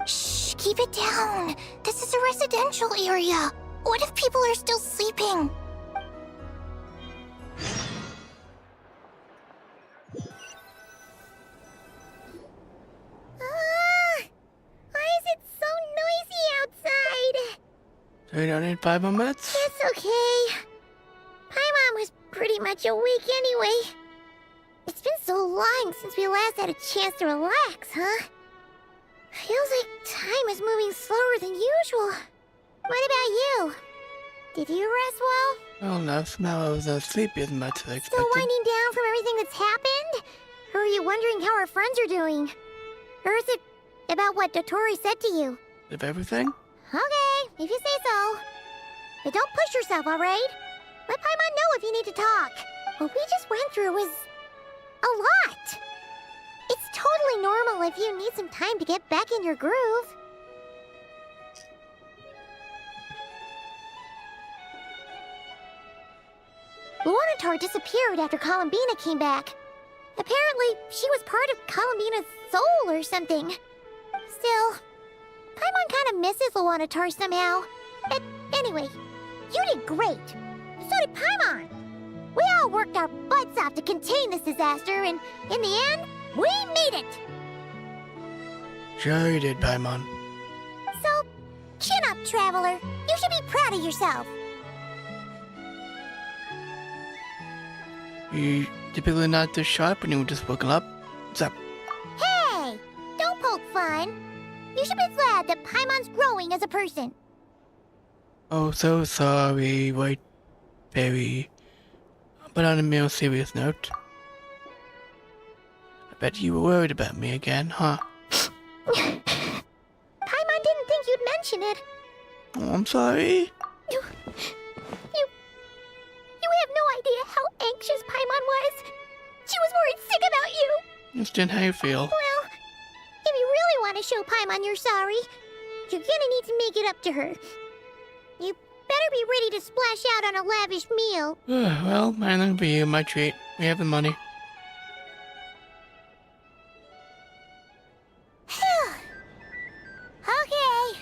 Shh, keep it down. This is a residential area. What if people are still sleeping? Why is it so noisy outside? So you don't need 5 more minutes? It's okay. Paimon was pretty much awake anyway. It's been so long since we last had a chance to relax, huh? Feels like time is moving slower than usual. What about you? Did you rest well? Well enough. Now I was sleepy as much as I expected. Still winding down from everything that's happened? Or are you wondering how our friends are doing? Or is it about what Dotori said to you? Of everything? Okay, if you say so. But don't push yourself, alright? Let Paimon know if you need to talk. What we just went through was a lot. It's totally normal if you need some time to get back in your groove. Luanatar disappeared after Columbina came back. Apparently, she was part of Columbina's soul or something. Still, Paimon kind of misses Luanatar somehow. Anyway, you did great. So did Paimon. We all worked our butts off to contain this disaster, and in the end, we made it. Sure you did, Paimon. So, chin up, Traveler. You should be proud of yourself. You typically not this sharp when you were just woken up. What's up? Hey! Don't poke fun. You should be glad that Paimon's growing as a person. Oh, so sorry, White Berry. But on a more serious note, I bet you were worried about me again, huh? Paimon didn't think you'd mention it. Oh, I'm sorry. You have no idea how anxious Paimon was. She was worried sick about you. Understand how you feel. Well, if you really want to show Paimon you're sorry, you're gonna need to make it up to her. You better be ready to splash out on a lavish meal. Well, mine will be you, my treat. We have the money. Okay.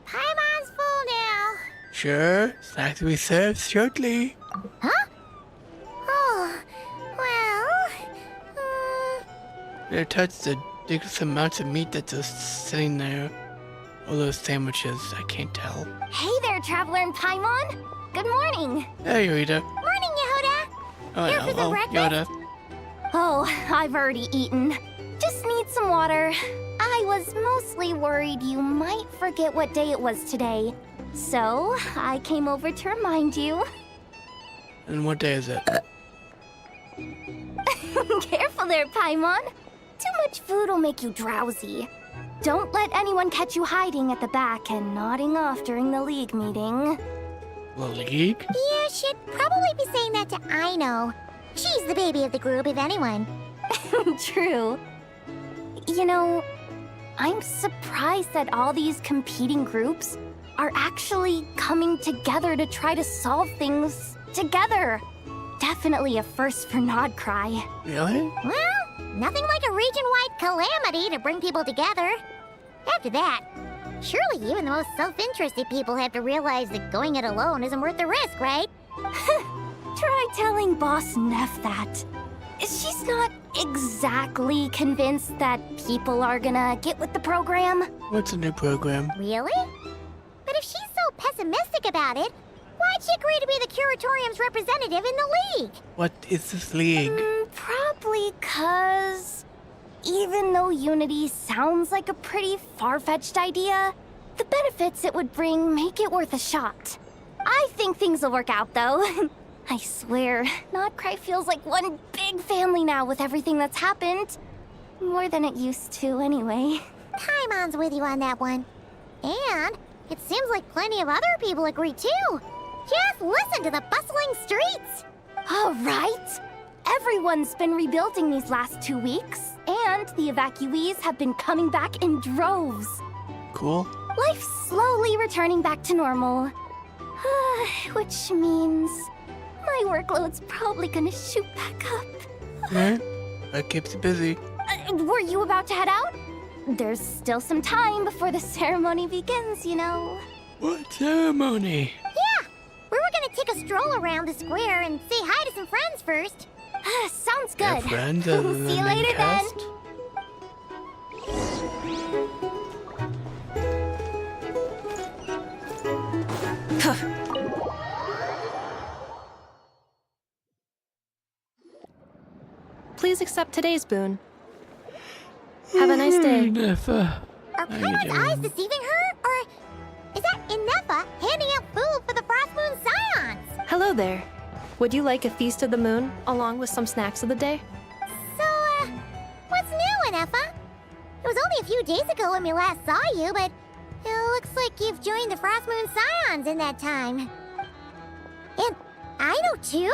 Paimon's full now. Sure, snacks will be served shortly. Huh? Oh, well... Better touch the ridiculous amounts of meat that's just sitting there. All those sandwiches, I can't tell. Hey there, Traveler and Paimon. Good morning. Hey, Rita. Morning, Yehoda. Oh, Here no. for some breakfast? Yoda. Oh, I've already eaten. Just need some water. I was mostly worried you might forget what day it was today. So, I came over to remind you. And what day is it? Careful there, Paimon. Too much food will make you drowsy. Don't let anyone catch you hiding at the back and nodding off during the League meeting. The League? Yeah, she'd probably be saying that to Aino. She's the baby of the group, if anyone. True. You know, I'm surprised that all these competing groups are actually coming together to try to solve things together. Definitely a first for Nodcry. Really? Well, nothing like a region-wide calamity to bring people together. After that, surely even the most self-interested people have to realize that going it alone isn't worth the risk, right? Try telling Boss Neff that. She's not exactly convinced that people are gonna get with the program. What's a new program? Really? But if she's so pessimistic about it, why'd she agree to be the Curatorium's representative in the League? What is this League? Probably 'cause even though Unity sounds like a pretty far-fetched idea, the benefits it would bring make it worth a shot. I think things will work out, though. I swear, Nodcry feels like one big family now with everything that's happened. More than it used to, anyway. Paimon's with you on that one. And it seems like plenty of other people agree, too. Just listen to the bustling streets. All right. Everyone's been rebuilding these last 2 weeks, and the evacuees have been coming back in droves. Cool. Life's slowly returning back to normal. Which means my workload's probably gonna shoot back up. Yeah, that keeps you busy. Were you about to head out? There's still some time before the ceremony begins, you know. What ceremony? Yeah, we were gonna take a stroll around the square and say hi to some friends first. Sounds Your good. friends other than See you the main later then. cast? Please accept today's boon. Have a nice day. Nefa. Are Paimon's eyes deceiving her? Or is that Inefa handing out food for the Frost Moon Scions? Hello there. Would you like a feast of the moon along with some snacks of the day? So, what's new, Inefa? It was only a few days ago when we last saw you, but it looks like you've joined the Frost Moon Scions in that time. And Aino too?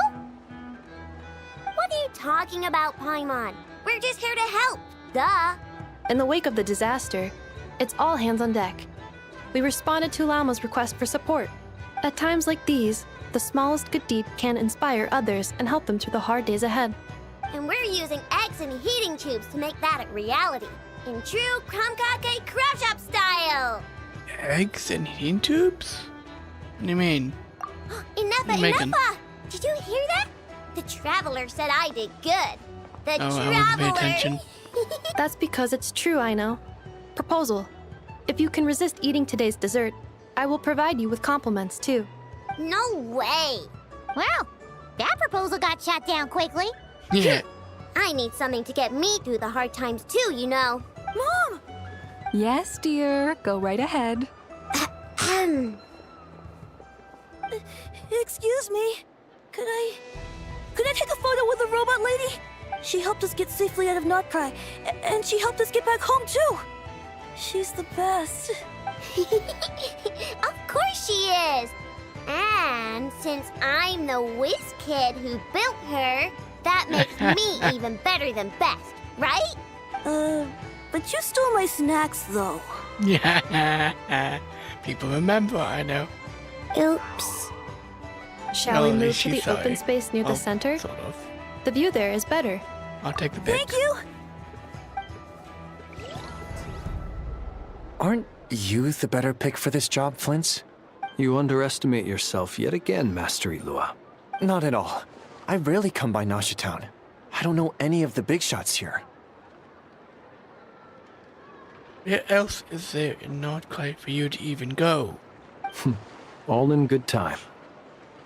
What are you talking about, Paimon? We're just here to help. Duh. In the wake of the disaster, it's all hands on deck. We responded to Lama's request for support. At times like these, The smallest good deed can inspire others and help them through the hard days ahead. And we're using eggs and heating tubes to make that a reality. In true Krumkake Craft Shop style! Eggs and heating tubes? What do you mean? Enough, Making- enough! Did you hear that? The Traveler said I did good. The Oh, I wasn't paying Traveler! attention. That's because it's true, I know. Proposal. If you can resist eating today's dessert, I will provide you with compliments too. No way! Well, that proposal got shot down quickly. Yeah. I need something to get me through the hard times too, you know. Mom! Yes, dear. Go right ahead. Excuse me. Could I take a photo with the robot lady? She helped us get safely out of Notcry, and she helped us get back home too. She's the best. Of course she is! And since I'm the whiz kid who built her, that makes me even better than best, right? But you stole my snacks though. Yeah. People remember, I know. Oops. Shall Oh, we at move least to the she's sorry. open space near Oh, the center? sort of. The view there is better. I'll take the pic. Thank you! Aren't you the better pick for this job, Flint's? You underestimate yourself yet again, Master Ilua. Not at all. I rarely come by Nasha Town. I don't know any of the big shots here. Where else is there in Notcry for you to even go? All in good time.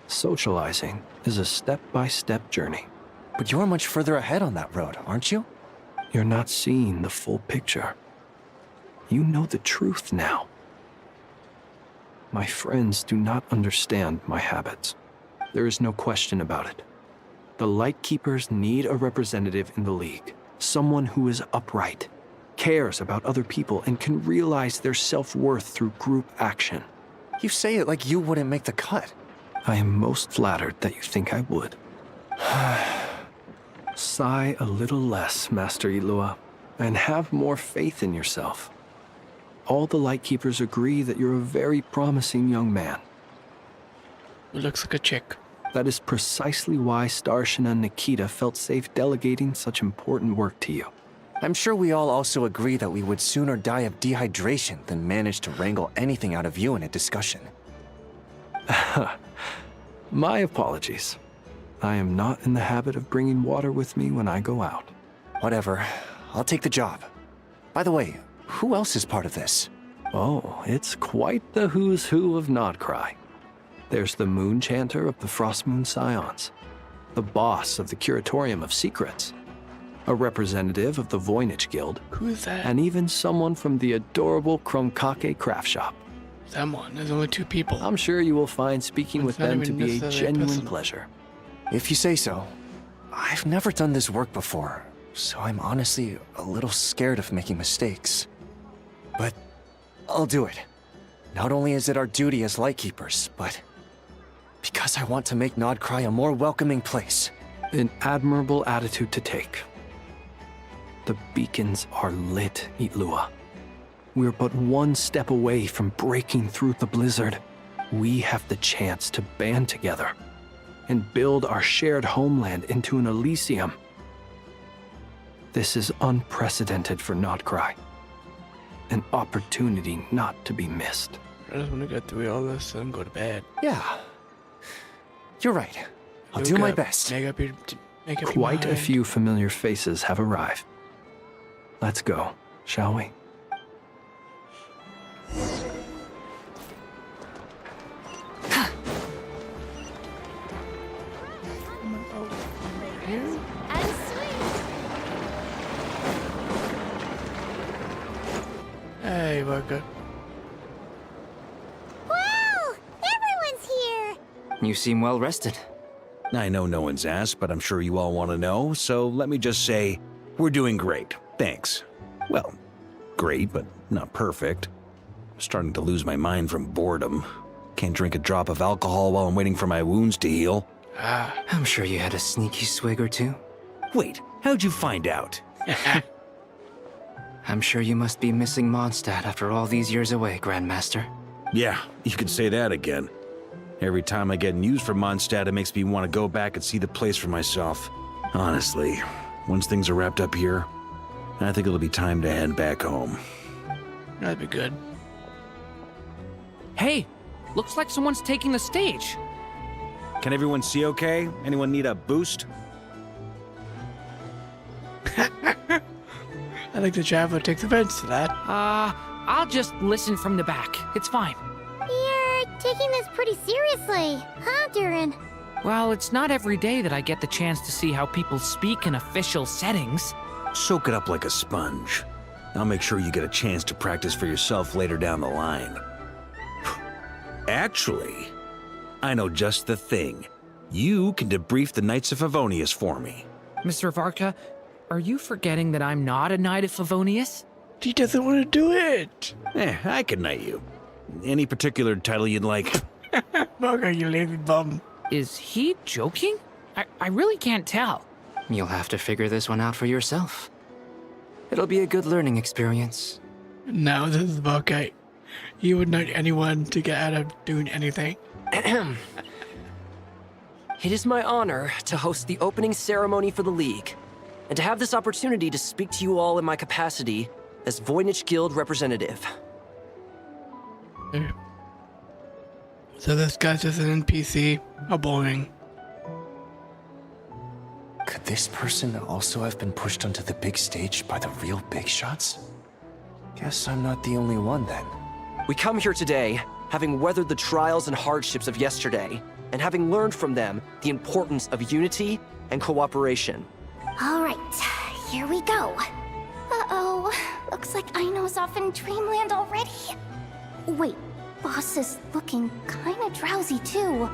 Socializing is a step-by-step journey. But you're much further ahead on that road, aren't you? You're not seeing the full picture. You know the truth now. My friends do not understand my habits. There is no question about it. The Lightkeepers need a representative in the League. Someone who is upright, cares about other people, and can realize their self-worth through group action. You say it like you wouldn't make the cut. I am most flattered that you think I would. Sigh a little less, Master Ilua, and have more faith in yourself. All the Lightkeepers agree that you're a very promising young man. Who looks like a chick. That is precisely why Starshina Nikita felt safe delegating such important work to you. I'm sure we all also agree that we would sooner die of dehydration than manage to wrangle anything out of you in a discussion. My apologies. I am not in the habit of bringing water with me when I go out. Whatever. I'll take the job. By the way, who else is part of this? Oh, it's quite the who's who of Notcry. There's the Moon Chanter of the Frost Moon Scions, the boss of the Curatorium of Secrets, a representative of the Voynich Guild, Who is that? and even someone from the adorable Krumkake Craft Shop. Someone. There's only 2 people. I'm sure you will find speaking It's with not them to even be a necessarily genuine personal. pleasure. If you say so. I've never done this work before, so I'm honestly a little scared of making mistakes. But I'll do it. Not only is it our duty as Lightkeepers, but because I want to make Notcry a more welcoming place. An admirable attitude to take. The beacons are lit, Itlua. We're but one step away from breaking through the blizzard. We have the chance to band together and build our shared homeland into an Elysium. This is unprecedented for Notcry. An opportunity not to be missed. I just want to get through all this and go to bed. Yeah. You're right. I'll do my best. Make up your Quite a mind. few familiar faces have arrived. Let's go, shall we? And sweet! Hey, Worker. Wow! Everyone's here! You seem well rested. I know no one's asked, but I'm sure you all want to know, so let me just say, we're doing great. Thanks. Well, great, but not perfect. I'm starting to lose my mind from boredom. Can't drink a drop of alcohol while I'm waiting for my wounds to heal. I'm sure you had a sneaky swig or two. Wait, how'd you find out? I'm sure you must be missing Mondstadt after all these years away, Grandmaster. Yeah, you could say that again. Every time I get news from Mondstadt, it makes me want to go back and see the place for myself. Honestly, once things are wrapped up here, I think it'll be time to head back home. That'd be good. Hey, looks like someone's taking the stage. Can everyone see okay? Anyone need a boost? I think the traveler takes offense to that. I'll just listen from the back. It's fine. You're taking this pretty seriously, huh, Durin? Well, it's not every day that I get the chance to see how people speak in official settings. Soak it up like a sponge. I'll make sure you get a chance to practice for yourself later down the line. Actually, I know just the thing. You can debrief the Knights of Favonius for me. Mr. Varka, are you forgetting that I'm not a Knight of Favonius? He doesn't want to do it. I can knight you. Any particular title you'd like? Varka, you lazy bum. Is he joking? I really can't tell. You'll have to figure this one out for yourself. It'll be a good learning experience. No, this is Varka. You would knight anyone to get out of doing anything. It is my honor to host the opening ceremony for the League, and to have this opportunity to speak to you all in my capacity as Voynich Guild representative. So this guy's just an NPC. How boring. Could this person also have been pushed onto the big stage by the real big shots? Guess I'm not the only one then. We come here today, having weathered the trials and hardships of yesterday, and having learned from them the importance of unity and cooperation. All right, here we go. Uh-oh, looks like Aino's off in Dreamland already. Wait, Boss is looking kinda drowsy too.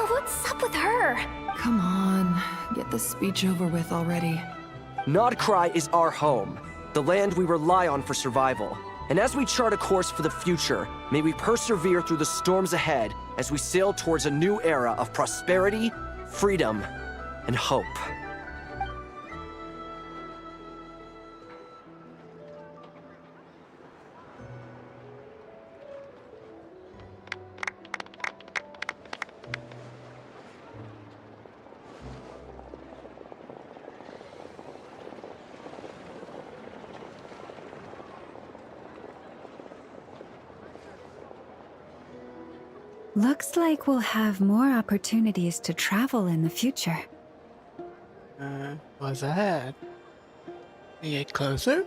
What's up with her? Come on, get the speech over with already. Nodcry is our home, the land we rely on for survival. And as we chart a course for the future, may we persevere through the storms ahead as we sail towards a new era of prosperity, freedom, and hope. Looks like we'll have more opportunities to travel in the future. What's that? You get closer?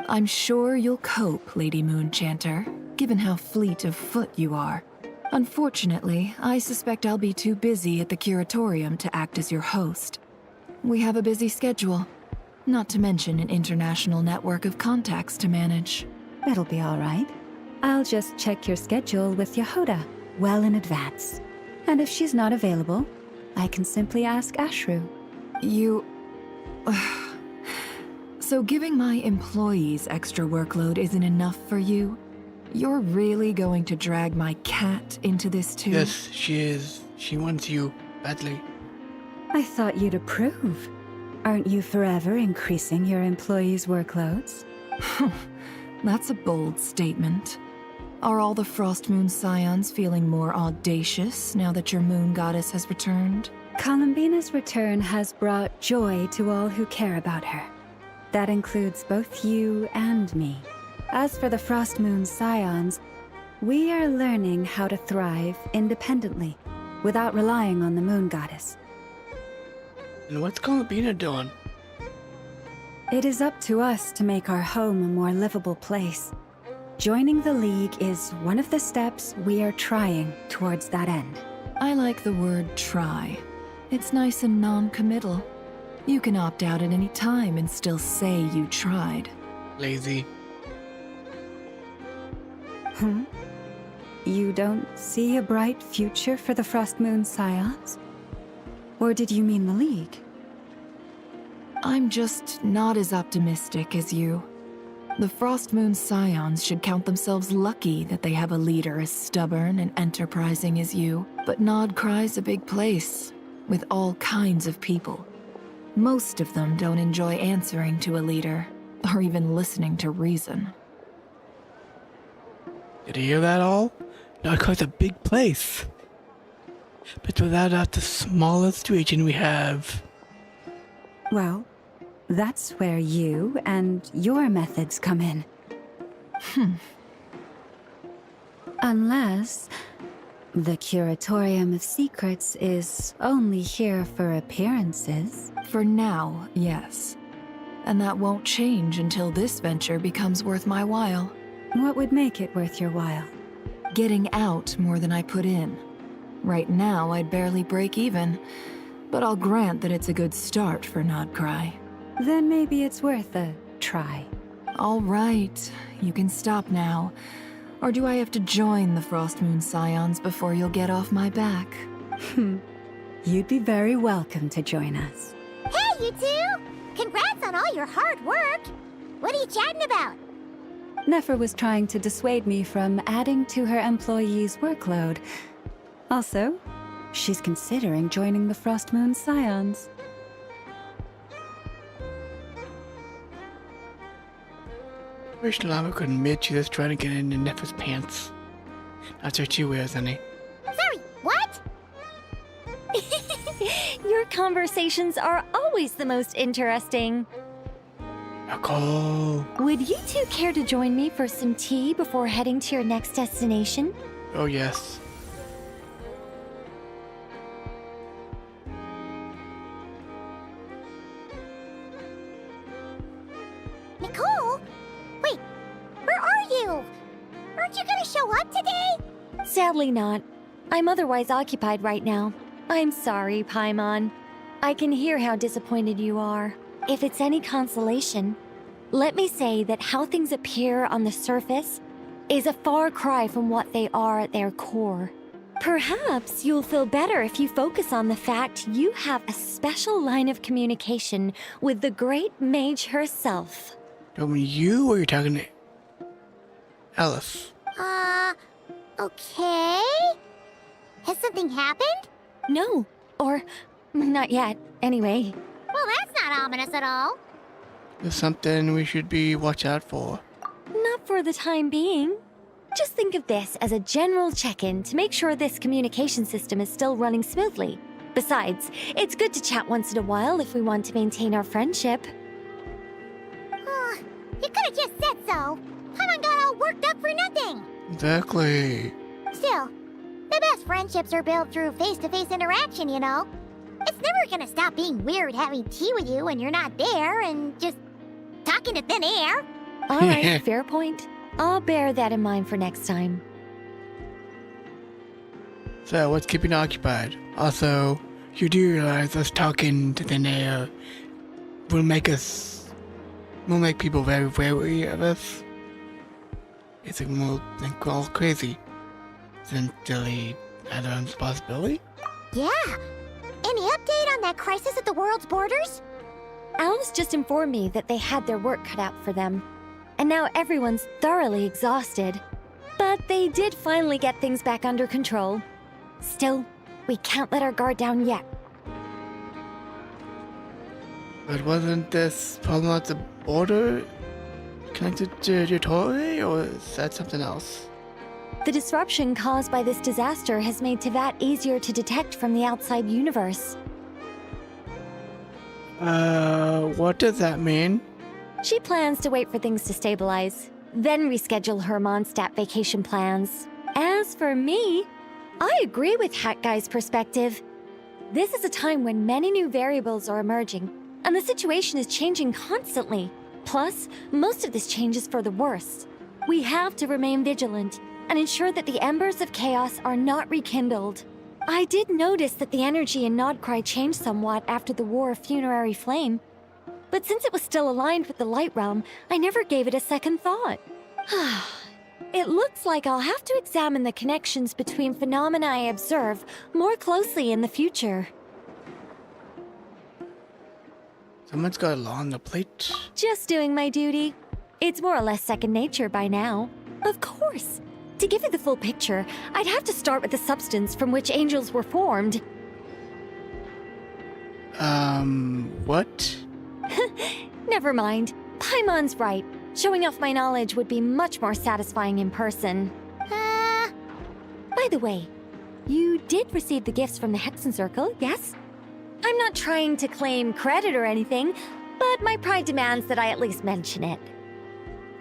I'm sure you'll cope, Lady Moonchanter, given how fleet of foot you are. Unfortunately, I suspect I'll be too busy at the Curatorium to act as your host. We have a busy schedule, not to mention an international network of contacts to manage. That'll be all right. I'll just check your schedule with Yehoda well in advance. And if she's not available, I can simply ask Ashru. You... So giving my employees extra workload isn't enough for you? You're really going to drag my cat into this too? Yes, she is. She wants you badly. I thought you'd approve. Aren't you forever increasing your employees' workloads? That's a bold statement. Are all the Frost Moon Scions feeling more audacious now that your moon goddess has returned? Columbina's return has brought joy to all who care about her. That includes both you and me. As for the Frost Moon Scions, we are learning how to thrive independently, without relying on the moon goddess. And what's Columbina doing? It is up to us to make our home a more livable place. Joining the League is one of the steps we are trying towards that end. I like the word try. It's nice and non-committal. You can opt out at any time and still say you tried. Lazy. You don't see a bright future for the Frost Moon Scions? Or did you mean the League? I'm just not as optimistic as you. The Frost Moon Scions should count themselves lucky that they have a leader as stubborn and enterprising as you. But Nodcry's a big place, with all kinds of people. Most of them don't enjoy answering to a leader, or even listening to reason. Did you hear that all? Nodcore's a big place. But without the smallest region we have. Well, that's where you and your methods come in. Unless the Curatorium of Secrets is only here for appearances. For now, yes. And that won't change until this venture becomes worth my while. What would make it worth your while? Getting out more than I put in. Right now, I'd barely break even, but I'll grant that it's a good start for Nodcry. Then maybe it's worth a try. All right, you can stop now. Or do I have to join the Frostmoon Scions before you'll get off my back? You'd be very welcome to join us. Hey, you two! Congrats on all your hard work! What are you chatting about? Nefer was trying to dissuade me from adding to her employees' workload. Also, she's considering joining the Frostmoon Scions. Wish Lava could admit she was trying to get into Nefer's pants. Not sure she wears any. Sorry, what? Your conversations are always the most interesting. Nicole. Would you two care to join me for some tea before heading to your next destination? Oh, yes. Nicole? Wait, where are you? Aren't you gonna show up today? Sadly not. I'm otherwise occupied right now. I'm sorry, Paimon. I can hear how disappointed you are. If it's any consolation, let me say that how things appear on the surface is a far cry from what they are at their core. Perhaps you'll feel better if you focus on the fact you have a special line of communication with the great mage herself. Talking to you or you're talking to Alice? Okay. Has something happened? No, or not yet, anyway. Well, that's not ominous at all. There's something we should be watch out for. Not for the time being. Just think of this as a general check-in to make sure this communication system is still running smoothly. Besides, it's good to chat once in a while if we want to maintain our friendship. You could have just said so. Paimon got all worked up for nothing. Exactly. Still, the best friendships are built through face-to-face interaction, you know? It's never gonna stop being weird having tea with you when you're not there and just talking to thin air. All right, fair point. I'll bear that in mind for next time. So, what's keeping you occupied? Also, you do realize us talking to thin air will make people very wary of us. It's like we'll think we're all crazy. Isn't really Adam's possibility? Yeah. Any update on that crisis at the world's borders? Alice just informed me that they had their work cut out for them. And now everyone's thoroughly exhausted. But they did finally get things back under control. Still, we can't let our guard down yet. But wasn't this problem at the border connected to Dottore, or is that something else? The disruption caused by this disaster has made Tevat easier to detect from the outside universe. What does that mean? She plans to wait for things to stabilize, then reschedule her Mondstadt vacation plans. As for me, I agree with Hat Guy's perspective. This is a time when many new variables are emerging, and the situation is changing constantly. Plus, most of this change is for the worse. We have to remain vigilant and ensure that the embers of chaos are not rekindled. I did notice that the energy in Nodcry changed somewhat after the War of Funerary Flame, but since it was still aligned with the Light Realm, I never gave it a second thought. It looks like I'll have to examine the connections between phenomena I observe more closely in the future. Someone's got a lot on the plate. Just doing my duty. It's more or less second nature by now. Of course. To give you the full picture, I'd have to start with the substance from which angels were formed. What? Never mind. Paimon's right. Showing off my knowledge would be much more satisfying in person. By the way, you did receive the gifts from the Hexen Circle, yes? I'm not trying to claim credit or anything, but my pride demands that I at least mention it.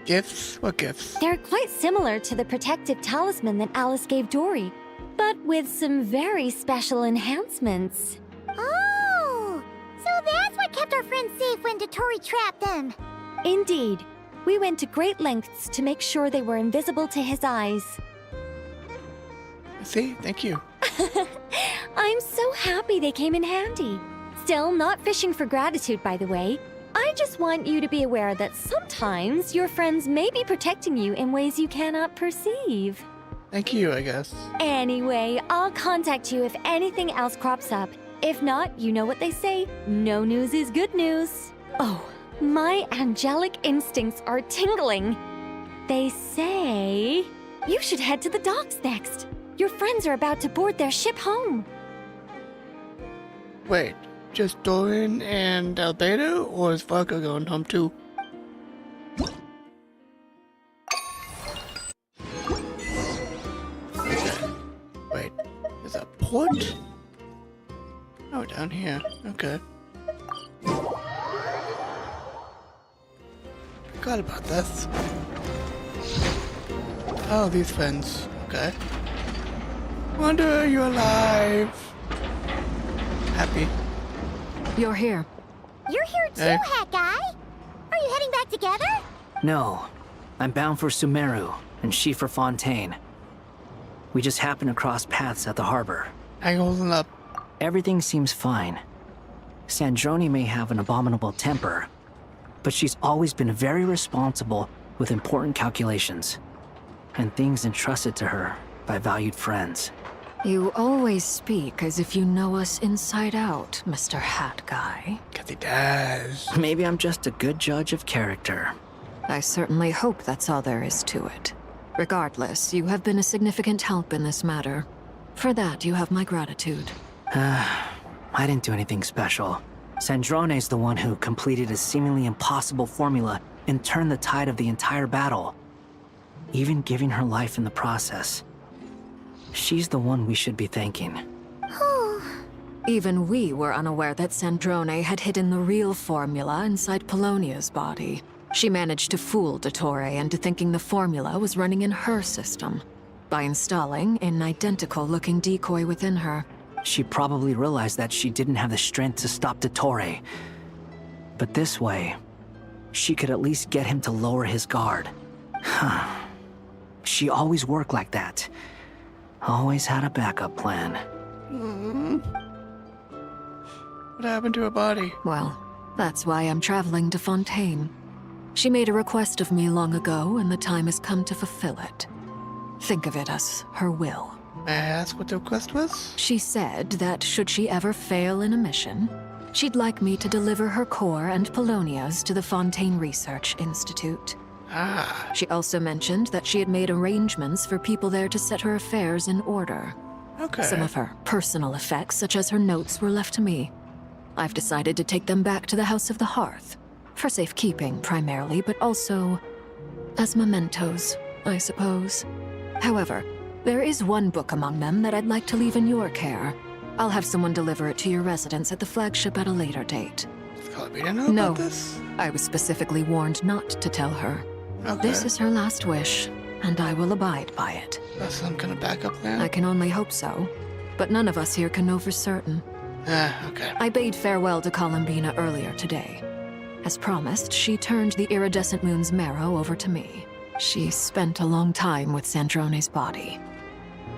Gifts? What gifts? They're quite similar to the protective talisman that Alice gave Dory, but with some very special enhancements. Oh, so that's what kept our friends safe when Dotori trapped them. Indeed. We went to great lengths to make sure they were invisible to his eyes. See? Thank you. I'm so happy they came in handy. Still, not fishing for gratitude, by the way. I just want you to be aware that sometimes your friends may be protecting you in ways you cannot perceive. Thank you, I guess. Anyway, I'll contact you if anything else crops up. If not, you know what they say, no news is good news. Oh, my angelic instincts are tingling. They say you should head to the docks next. Your friends are about to board their ship home. Wait, just Dorian and Albedo, or is Varka going home too? Wait, is that port? Oh, down here. Okay. Forgot about this. Oh, these friends. Okay. Wonder you're alive. Happy. You're here. You're here too, Hey. Hat Guy. Are you heading back together? No. I'm bound for Sumeru, and she for Fontaine. We just happened to cross paths at the harbor. How you holding up? Everything seems fine. Sandrone may have an abominable temper, but she's always been very responsible with important calculations and things entrusted to her by valued friends. You always speak as if you know us inside out, Mr. Hat Guy. 'Cause he does. Maybe I'm just a good judge of character. I certainly hope that's all there is to it. Regardless, you have been a significant help in this matter. For that, you have my gratitude. I didn't do anything special. Sandrone's the one who completed a seemingly impossible formula and turned the tide of the entire battle, even giving her life in the process. She's the one we should be thanking. Even we were unaware that Sandrone had hidden the real formula inside Polonia's body. She managed to fool Dottore into thinking the formula was running in her system by installing an identical-looking decoy within her. She probably realized that she didn't have the strength to stop Dottore. But this way, she could at least get him to lower his guard. She always worked like that. Always had a backup plan. What happened to her body? Well, that's why I'm traveling to Fontaine. She made a request of me long ago, and the time has come to fulfill it. Think of it as her will. May I ask what the request was? She said that should she ever fail in a mission, she'd like me to deliver her core and Polonia's to the Fontaine Research Institute. She also mentioned that she had made arrangements for people there to set her affairs in order. Okay. Some of her personal effects, such as her notes, were left to me. I've decided to take them back to the House of the Hearth. For safekeeping, primarily, but also as mementos, I suppose. However, there is one book among them that I'd like to leave in your care. I'll have someone deliver it to your residence at the flagship at a later date. We didn't know No, about this? I was specifically warned not to tell her. Okay. This is her last wish, and I will abide by it. That's some kind of backup plan? I can only hope so, but none of us here can know for certain. Okay. I bade farewell to Columbina earlier today. As promised, she turned the iridescent moon's marrow over to me. She spent a long time with Sandrone's body,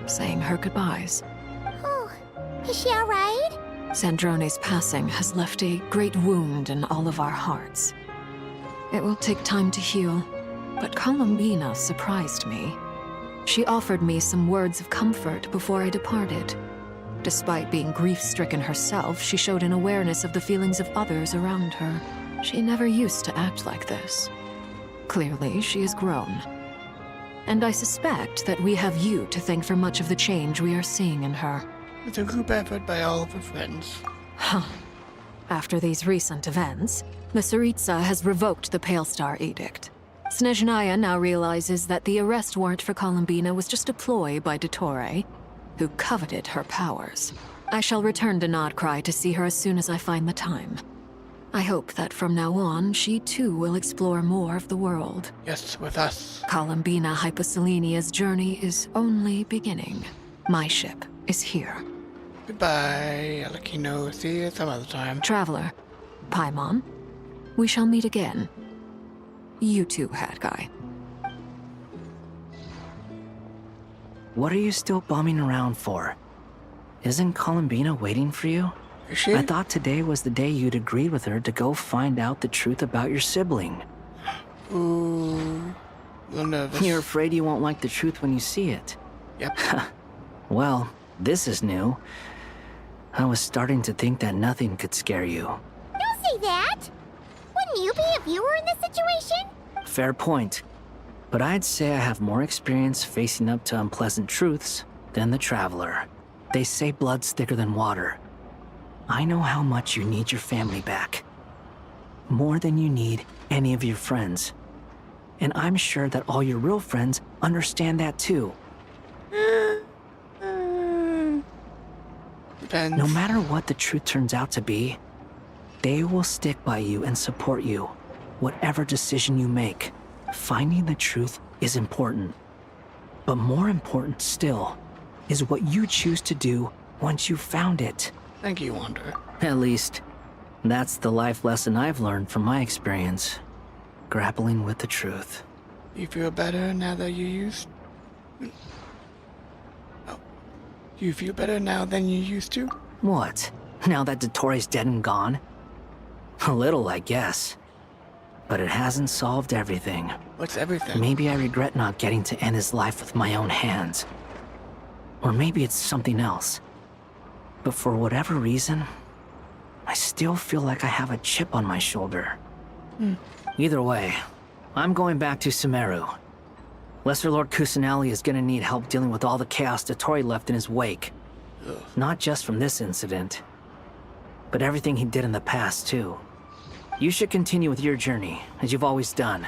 saying her goodbyes. Oh, is she alright? Sandrone's passing has left a great wound in all of our hearts. It will take time to heal, but Columbina surprised me. She offered me some words of comfort before I departed. Despite being grief-stricken herself, she showed an awareness of the feelings of others around her. She never used to act like this. Clearly, she has grown. And I suspect that we have you to thank for much of the change we are seeing in her. It's a group effort by all of her friends. Huh. After these recent events, the Tsaritsa has revoked the Pale Star Edict. Snezhnaya now realizes that the arrest warrant for Columbina was just a ploy by Dottore, who coveted her powers. I shall return to Nodcry to see her as soon as I find the time. I hope that from now on, she too will explore more of the world. Yes, with us. Columbina Hyposelenia's journey is only beginning. My ship is here. Goodbye. I'll let you know. See you some other time. Traveler, Paimon, we shall meet again. You too, Hat Guy. What are you still bumming around for? Isn't Columbina waiting for you? Is she? I thought today was the day you'd agreed with her to go find out the truth about your sibling. Ooh, a little nervous. You're afraid you won't like the truth when you see it. Yep. Well, this is new. I was starting to think that nothing could scare you. Don't say that! Wouldn't you be if you were in this situation? Fair point. But I'd say I have more experience facing up to unpleasant truths than the Traveler. They say blood's thicker than water. I know how much you need your family back. More than you need any of your friends. And I'm sure that all your real friends understand that too. Depends. No matter what the truth turns out to be, they will stick by you and support you, whatever decision you make. Finding the truth is important. But more important still is what you choose to do once you've found it. Thank you, Wanderer. At least, that's the life lesson I've learned from my experience, grappling with the truth. You feel better now that you used... Oh. You feel better now than you used to? What? Now that Dottore's dead and gone? A little, I guess. But it hasn't solved everything. What's everything? Maybe I regret not getting to end his life with my own hands. Or maybe it's something else. But for whatever reason, I still feel like I have a chip on my shoulder. Either way, I'm going back to Sumeru. Lesser Lord Kusanali is gonna need help dealing with all the chaos Dottore left in his wake. Not just from this incident, but everything he did in the past, too. You should continue with your journey, as you've always done.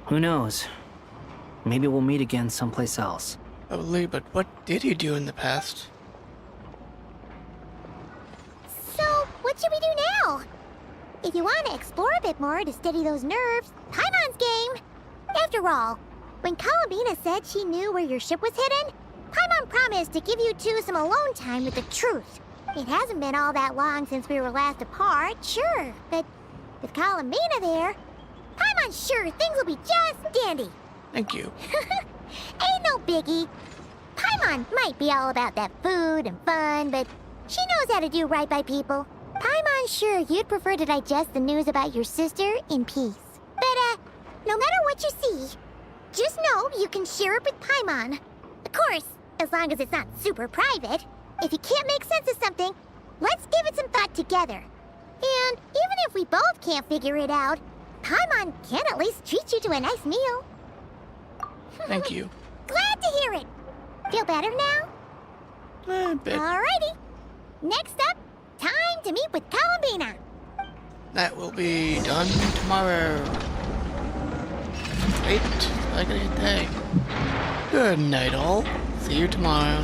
Who knows? Maybe we'll meet again someplace else. Probably, but what did he do in the past? So, what should we do now? If you want to explore a bit more to steady those nerves, Paimon's game! After all, when Columbina said she knew where your ship was hidden, Paimon promised to give you two some alone time with the truth. It hasn't been all that long since we were last apart, sure, but with Columbina there, Paimon's sure things will be just dandy. Thank you. Ain't no biggie. Paimon might be all about that food and fun, but she knows how to do right by people. Paimon's sure you'd prefer to digest the news about your sister in peace. But, no matter what you see, just know you can share it with Paimon. Of course, as long as it's not super private. If you can't make sense of something, let's give it some thought together. And even if we both can't figure it out, Paimon can at least treat you to a nice meal. Thank you. Glad to hear it. Feel better now? A bit. Alrighty. Next up, time to meet with Columbina. That will be done tomorrow. Wait, I got a thing. Good night, all. See you tomorrow.